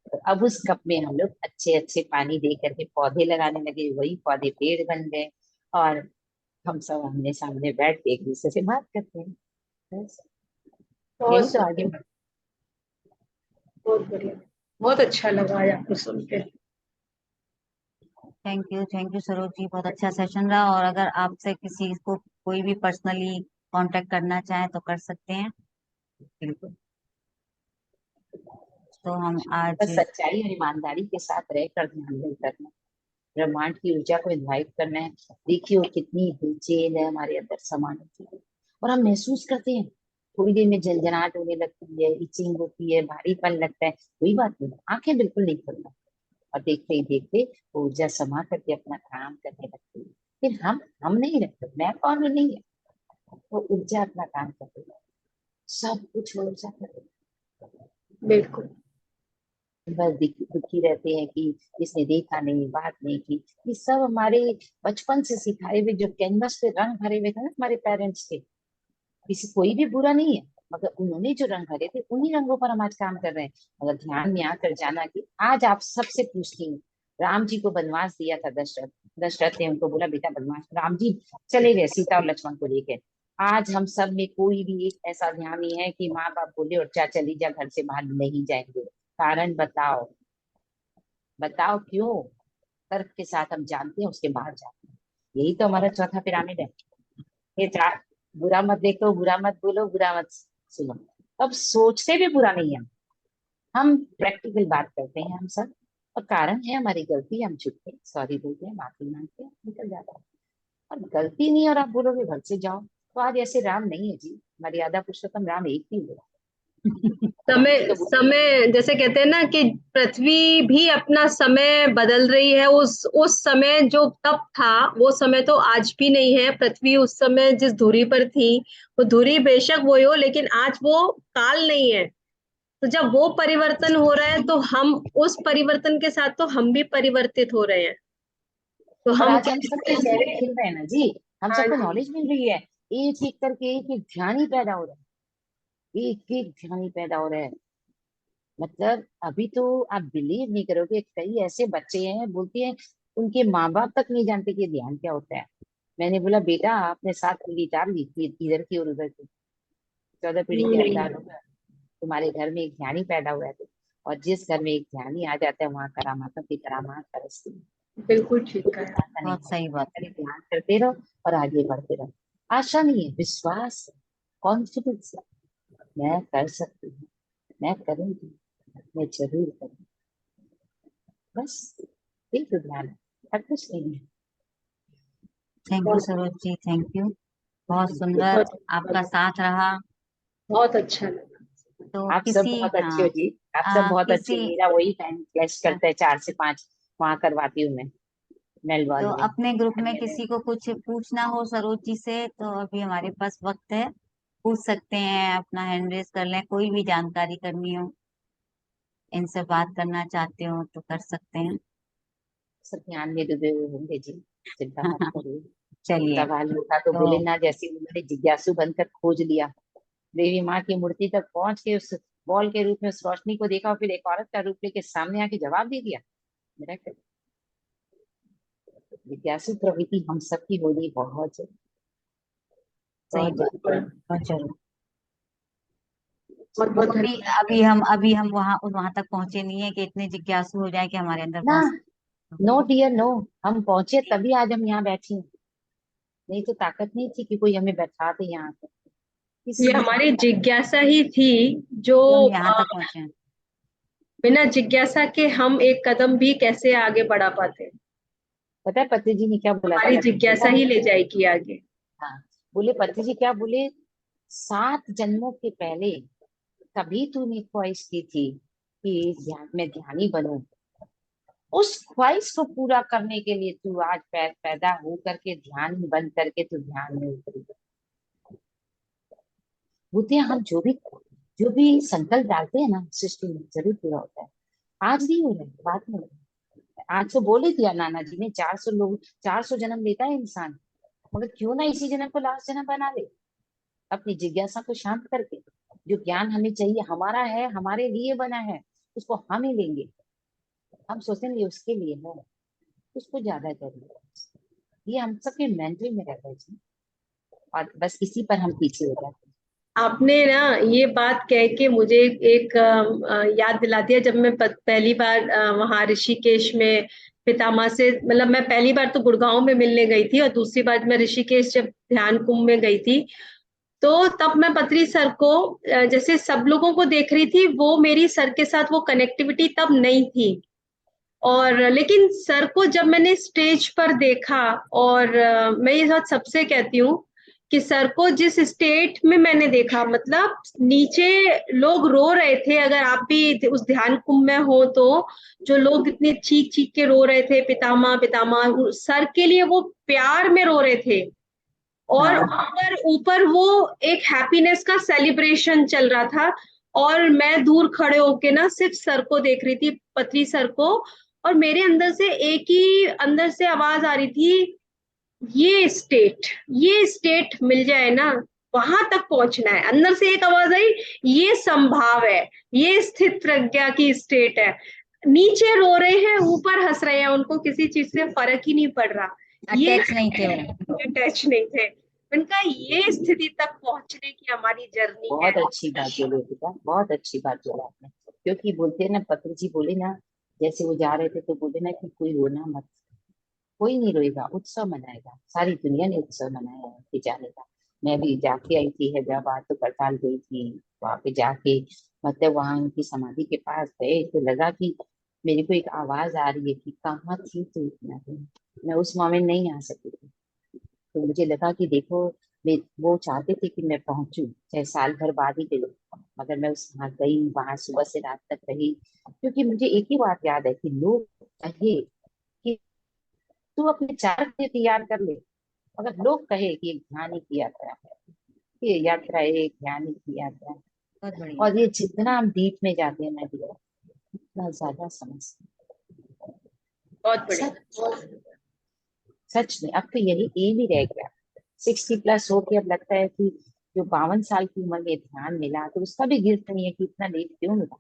तो अब उस कप में हम लोग अच्छे अच्छे पानी दे करके पौधे लगाने लगे, वही पौधे पेड़ बन गए, और हम सब आमने सामने बैठ के एक दूसरे से बात करते हैं, बस बहुत यही तो आगे। सुंदर, बहुत बढ़िया, बहुत अच्छा लगा आज आपको सुन के। थैंक यू सरोज जी, बहुत अच्छा सेशन रहा। और अगर आपसे किसी को कोई भी पर्सनली कांटेक्ट करना चाहे तो कर सकते हैं। बिल्कुल, तो हम आज, बस सच्चाई और ईमानदारी के साथ रहकर ध्यान करना, ब्रह्मांड की ऊर्जा को इन्वाइट करना है। देखिए वो कितनी बेचैन है हमारे अंदर समाने के लिए, और हम महसूस करते हैं, थोड़ी देर में झंझनाहट होने लगती है, इचिंग होती है, भारीपन लगता है, कोई बात नहीं, आंखें बिल्कुल नहीं खोलना, और देखते ही देखते वो ऊर्जा समा करके अपना काम करने लगती है। फिर हम नहीं रहते, मैं कौन हूं, नहीं है, वो ऊर्जा अपना काम करती है, सब कुछ हो जाता है। बिल्कुल, बस दुखी रहते हैं कि इसने देखा नहीं, बात नहीं की। ये सब हमारे बचपन से सिखाए हुए जो कैनवस पे रंग भरे हुए थे ना हमारे पेरेंट्स के, किसी कोई भी बुरा नहीं है, मगर उन्होंने जो रंग भरे थे उन्हीं रंगों पर हम आज काम कर रहे हैं। मगर ध्यान में आकर जाना कि आज आप सबसे पूछती हूँ, राम जी को वनवास दिया था दशरथ, दशरथ ने उनको बोला बेटा वनवास, राम जी चले गए सीता और लक्ष्मण को लेकर। आज हम सब में कोई भी एक ऐसा ध्यान नहीं है कि माँ बाप बोले और चाचा चली जा घर से बाहर नहीं जाएंगे, कारण बताओ, बताओ क्यों, तर्क के साथ हम जानते हैं उसके बाहर जाते हैं। यही तो हमारा चौथा पिरामिड है। ये चार, बुरा मत देखो, बुरा मत बोलो, बुरा मत सुनो, अब सोचते भी बुरा नहीं है, हम प्रैक्टिकल बात करते हैं हम सब, और कारण है हमारी गलती, हम चुपते हैं, सॉरी बोलते हैं, माफी मांगते हैं, निकल जाता है। और गलती नहीं और आप बोलोगे घर से जाओ, तो आज ऐसे राम नहीं है जी, मर्यादा पुरुषोत्तम राम एक ही हुआ, समय तो वो समय जैसे कहते हैं ना कि पृथ्वी भी अपना समय बदल रही है। उस समय जो तब था वो समय तो आज भी नहीं है। पृथ्वी उस समय जिस धुरी पर थी वो धुरी बेशक वही हो, लेकिन आज वो काल नहीं है। तो जब वो परिवर्तन हो रहा है तो हम उस परिवर्तन के साथ तो हम भी परिवर्तित हो रहे हैं। तो और हम आज हम सबके चेहरे खिल रहे हैं ना जी, हम हाँ सबको जी, नॉलेज मिल रही है। एक एक करके एक एक ध्यान ही पैदा हो रहा है, एक एक ध्यान ही पैदा हो रहा है। मतलब अभी तो आप बिलीव नहीं करोगे, कई ऐसे बच्चे हैं बोलते हैं उनके माँ बाप तक नहीं जानते कि ध्यान क्या होता है। मैंने बोला बेटा आपने 7 पीढ़ी चार ली थी, इधर की और उधर की, 14 पीढ़ी के अंदर होगा। तुम्हारे घर में एक ध्यानी पैदा हुआ है, और जिस घर में एक ध्यानी आ जाता है वहां करामातों की करामात बरसती है। बिल्कुल ठीक कुछ है। ऐसा नहीं बहुत है, सही बात। खाली ध्यान करते रहो और आगे बढ़ते रहो। आशा नहीं है, विश्वास, कॉन्फिडेंस, मैं कर सकती हूँ, मैं करूंगी, मैं जरूर करूंगी। बस एक तो ध्यान है, और कुछ नहीं है। थैंक यू बहुत सरोज जी, थैंक यू। बहुत सुंदर आपका साथ रहा। बहुत अच्छा लगा। तो आप सब किसी, बहुत अच्छे हाँ, हो जी, आप सब बहुत अच्छे किसी, हो। मेरा वही टाइम क्लैश करता है, 4 से 5 वहां करवाती हूँ मैं तो मेलबर्न में। अपने ग्रुप में किसी को कुछ पूछना हो सरोज जी से तो अभी हमारे पास वक्त है, पूछ सकते हैं, अपना हैंड रेज कर लें, कोई भी जानकारी करनी हो, इनसे बात करना चाहते हो तो कर सकते हैं। सब ध्यान में डूबे हुए होंगे जी, चिंता मत करिए। चलिए। सवाल होगा तो तो बोले ना, जैसे उन्होंने जिज्ञासु बनकर खोज लिया, देवी माँ की मूर्ति तक पहुंच के उस बॉल के रूप में उस रोशनी को देखा और फिर एक औरत का रूप लेके सामने आके जवाब दे दिया। मेरा क्या, जिज्ञासु प्रवृत्ति हम सबकी होनी बहुत जरूरी, सही बहुत बात, जरूरी। बहुत जरूर। बहुत वो बहुत अभी धन्यवाद। अभी हम वहां तक पहुंचे नहीं है कि इतने जिज्ञासु हो जाए कि हमारे अंदर ना, पहुंच। नो डियर नो, हम पहुंचे तभी आज हम यहाँ बैठे हैं। नहीं तो ताकत नहीं थी कि कोई हमें बैठा दे यहाँ पर, किसी ये ने हमारी हमें जिज्ञासा ही थी जो जो हम यहाँ अ, तक पहुंचे हैं। बिना जिज्ञासा के हम एक कदम भी कैसे आगे बढ़ा पाते। पता है पति जी ने क्या बोला था? हमारी जिज्ञासा बोला ही ले जाएगी आगे। हाँ, बोले पति जी क्या बोले, 7 जन्मों के पहले तभी तूने ख्वाहिश की थी कि ध्यान में ध्यानी बनूं, उस ख्वाहिश को पूरा करने के लिए तू आज पैदा हो करके ध्यान बन करके तू ध्यान में उतरी। बुद्धिया हम जो भी संकल्प डालते हैं ना सृष्टि में जरूर पूरा होता है। आज नहीं हो रहा है, बाद में हो रहा है। आज तो बोले दिया नाना जी ने, 400 लोग, 400 जन्म लेता है इंसान, मगर क्यों ना इसी जन्म को लास्ट जन्म बना ले, अपनी जिज्ञासा को शांत करके। जो ज्ञान हमें चाहिए हमारा है, हमारे लिए बना है, उसको हम ही लेंगे। हम सोचेंगे उसके लिए है, उसको ज्यादा जरूरी है। ये हम सबके मेंटल में रहता है जी, और बस इसी पर हम पीछे हो जाते हैं। आपने ना ये बात कह के मुझे एक याद दिला दिया। जब मैं पहली बार वहाँ ऋषिकेश में पितामह से, मतलब मैं पहली बार तो गुड़गांव में मिलने गई थी और दूसरी बार मैं ऋषिकेश जब ध्यान कुंभ में गई थी, तो तब मैं पत्री सर को जैसे सब लोगों को देख रही थी, वो मेरी सर के साथ वो कनेक्टिविटी तब नहीं थी। और लेकिन सर को जब मैंने स्टेज पर देखा, और मैं ये बात सबसे कहती हूँ कि सर को जिस स्टेट में मैंने देखा, मतलब नीचे लोग रो रहे थे। अगर आप भी उस ध्यान कुंभ में हो तो जो लोग इतने चीख चीख के रो रहे थे, पितामह पितामह सर के लिए, वो प्यार में रो रहे थे। और हाँ, ऊपर ऊपर वो एक हैप्पीनेस का सेलिब्रेशन चल रहा था। और मैं दूर खड़े होके ना सिर्फ सर को देख रही थी, पत्री सर को। और मेरे अंदर से एक ही अंदर से आवाज आ रही थी, ये स्टेट मिल जाए ना, वहां तक पहुंचना है। अंदर से एक आवाज आई, ये संभाव है, ये स्थित प्रज्ञा की स्टेट है। नीचे रो रहे हैं, ऊपर हंस रहे हैं, उनको किसी चीज से फर्क ही नहीं पड़ रहा। ये अटैच नहीं थे वो। अटैच नहीं थे। उनका ये स्थिति तक पहुंचने की हमारी जर्नी है। बहुत अच्छी बात बोले बेटा, बहुत अच्छी बात बोला आपने। क्योंकि बोलते हैं ना, पत्र जी बोले ना, जैसे वो जा रहे थे तो बोले ना कि कोई रोना मत, कोई नहीं रोएगा, उत्सव मनाएगा। सारी दुनिया ने उत्सव मनाया है उनके जाने का। मैं भी जाके आई थी हैदराबाद, तो करताल गई थी, वहां पे जाके मतलब वहां उनकी समाधि के पास गए तो लगा कि मेरे को एक आवाज आ रही है कि कहाँ थी तू इतना दिन। मैं उस मोमेंट नहीं आ सकी थी, तो मुझे लगा कि देखो, वो चाहते थे कि मैं पहुंचूं, चाहे साल भर बाद ही गई, मगर मैं उस वहां गई, वहां सुबह से रात तक रही, क्योंकि मुझे एक ही बात याद है कि लोग कहे कि तू अपने 4 घंटे तैयार कर ले, अगर लोग कहे कि एक ध्यान की यात्रा है, ये यात्रा एक ध्यान की यात्रा है। बहुत बढ़िया। और ये जितना हम डीप में जाते हैं ना डियर, उतना ज्यादा समझते बहुत हैं। बढ़िया। सच में अब तो यही एम ही रह गया। 60+ होके अब लगता है कि जो 52 साल की उम्र में ध्यान मिला, तो उसका भी गिल्ट नहीं है कि इतना लेट क्यों मिला।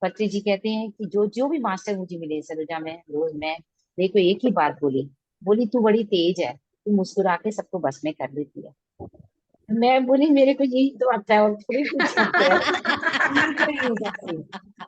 पत्री जी कहते हैं कि जो जो भी मास्टर मुझे मिले सरोजा में, रोज मैं देखो एक ही बात बोली, बोली तू बड़ी तेज है, तू मुस्कुरा के सबको बस में कर देती है। मैं बोली मेरे को यही तो आता है और थोड़ी कुछ आता है, सीख रही हूँ सबसे,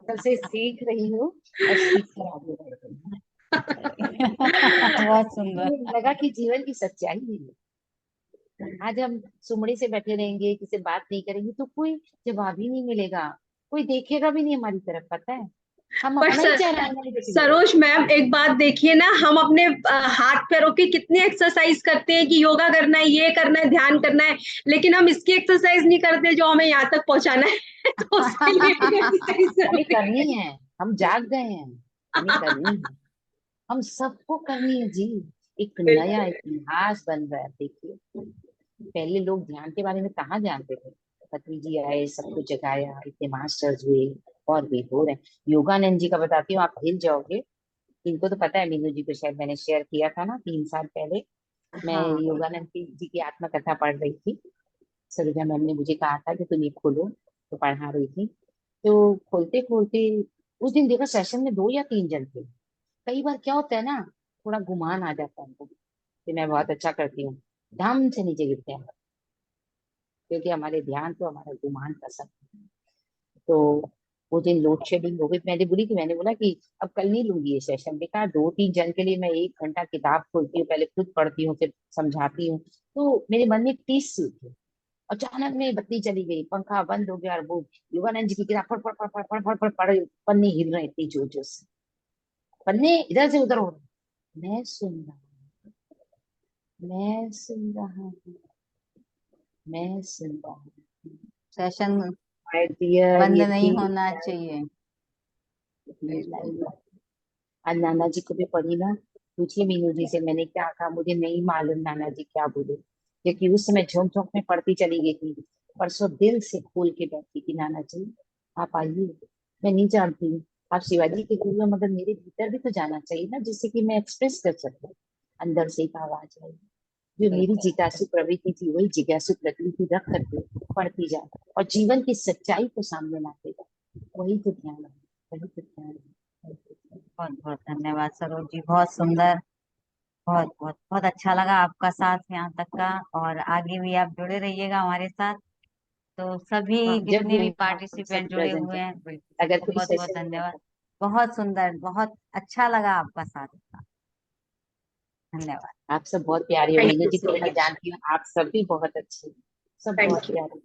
सबसे सीख रही हूँ और सीख कर आगे बढ़ रही हूँ। बहुत सुंदर। मुझे लगा कि जीवन की सच्चाई है। आज हम सुमड़ी से बैठे रहेंगे, किसी से बात नहीं करेंगे तो कोई जवाब ही नहीं मिलेगा, कोई देखेगा भी नहीं हमारी तरफ, पता है, हम पर अपना ही चेहरा नहीं देखेंगे। सरोज मैम, एक बात देखिए ना, हम अपने हाथ पैरों की कितनी एक्सरसाइज करते हैं कि योगा करना है, ये करना है, ध्यान करना है, लेकिन हम इसकी एक्सरसाइज नहीं करते जो हमें यहाँ तक पहुंचाना है। तो उसके लिए भी एक्सरसाइज हमें जरूरी करनी है, हम जाग गए हैं, हमें करनी है, हम सबको करनी है जी। एक नया है। इतिहास बन रहा है, देखिए पहले लोग ध्यान के बारे में कहाँ जानते थे, पत्री जी आए, सबको जगाया, इतने मास्टर्स हुए और भी हो रहे हैं। योगानंद जी का बताती हूँ, आप हिल जाओगे। इनको तो पता है, मीनू जी को शायद मैंने शेयर किया था ना 3 साल पहले, मैं हाँ। योगानंद जी की आत्मकथा पढ़ रही थी। सरोजा मैम ने मुझे कहा था कि तुम ये खोलो, तो पढ़ा रही थी, तो खोलते खोलते उस दिन देखा सेशन में 2 या 3 जन थे। कई बार क्या होता है ना, थोड़ा गुमान आ जाता है हमको कि मैं बहुत अच्छा करती हूँ, धम से नीचे गिरते हैं, क्योंकि हमारे ध्यान तो हमारा गुमान पसंद है। तो वो दिन लोड शेडिंग हो गई, मैंने बोला कि अब कल नहीं लूंगी ये सेशन, बेकार 2-3 जन के लिए मैं 1 घंटा किताब खोलती हूँ, पहले खुद पढ़ती हूँ फिर समझाती हूँ। तो मेरे मन में 30 सी उठी, अचानक में बत्ती चली गई, पंखा बंद हो गया, और वो योगानंद जी की किताब पढ़ पढ़ पढ़ पढ़ पढ़ पढ़ पढ़ पढ़, पन्ने हिल रहे इतनी जोर जोर से, पन्ने इधर से उधर हो रहे। मैं सुन रहा हूँ, मैं सुन रहा हूँ, मैं सुन रहा हूँ। सेशन माय डियर, बंद ये नहीं थी होना चाहिए। लाइफ। आज नाना जी को भी पढ़ी ना, पूछिए मीनू जी से मैंने क्या कहा, मुझे नहीं मालूम नाना जी क्या बोले, क्योंकि उस समय झोंक झोंक में पढ़ती चली गई थी। परसों दिल से खोल के बैठी कि नाना जी आप आइए, मैं नहीं जानती हूँ आप शिवाजी के गुरु हैं, मगर मेरे भीतर भी तो जाना चाहिए ना, जिससे कि मैं एक्सप्रेस कर सकूं। अंदर से एक आवाज आई, जो मेरी बिल्कुल। जिज्ञासु प्रवृत्ति थी, वही जिज्ञासु प्रकृति रख करके पढ़ती जा, और जीवन की सच्चाई को सामने लाते जा, वही तो ध्यान है, वही तो ध्यान है, वही तो ध्यान है। बहुत बहुत धन्यवाद सरोज जी, बहुत सुंदर। बहुत बहुत बहुत अच्छा लगा आपका साथ यहाँ तक का, और आगे भी आप जुड़े रहिएगा हमारे साथ। तो हाँ, सभी जब जितने भी भी हम सब पार्टिसिपेंट जुड़े प्रेजेंट हुए है, हैं, बिल्कुल अगर सबको कोई बहुत बहुत सेशन में धन्यवाद। रहता बहुत सुंदर, बहुत अच्छा लगा आपका साथ। धन्यवाद। आप सब बहुत प्यारे हो, थैंक मीनू यू जी सो को मैं मच। जानती हूँ, आप सब भी बहुत अच्छे हो, सब बहुत थैंक यू। प्यारे।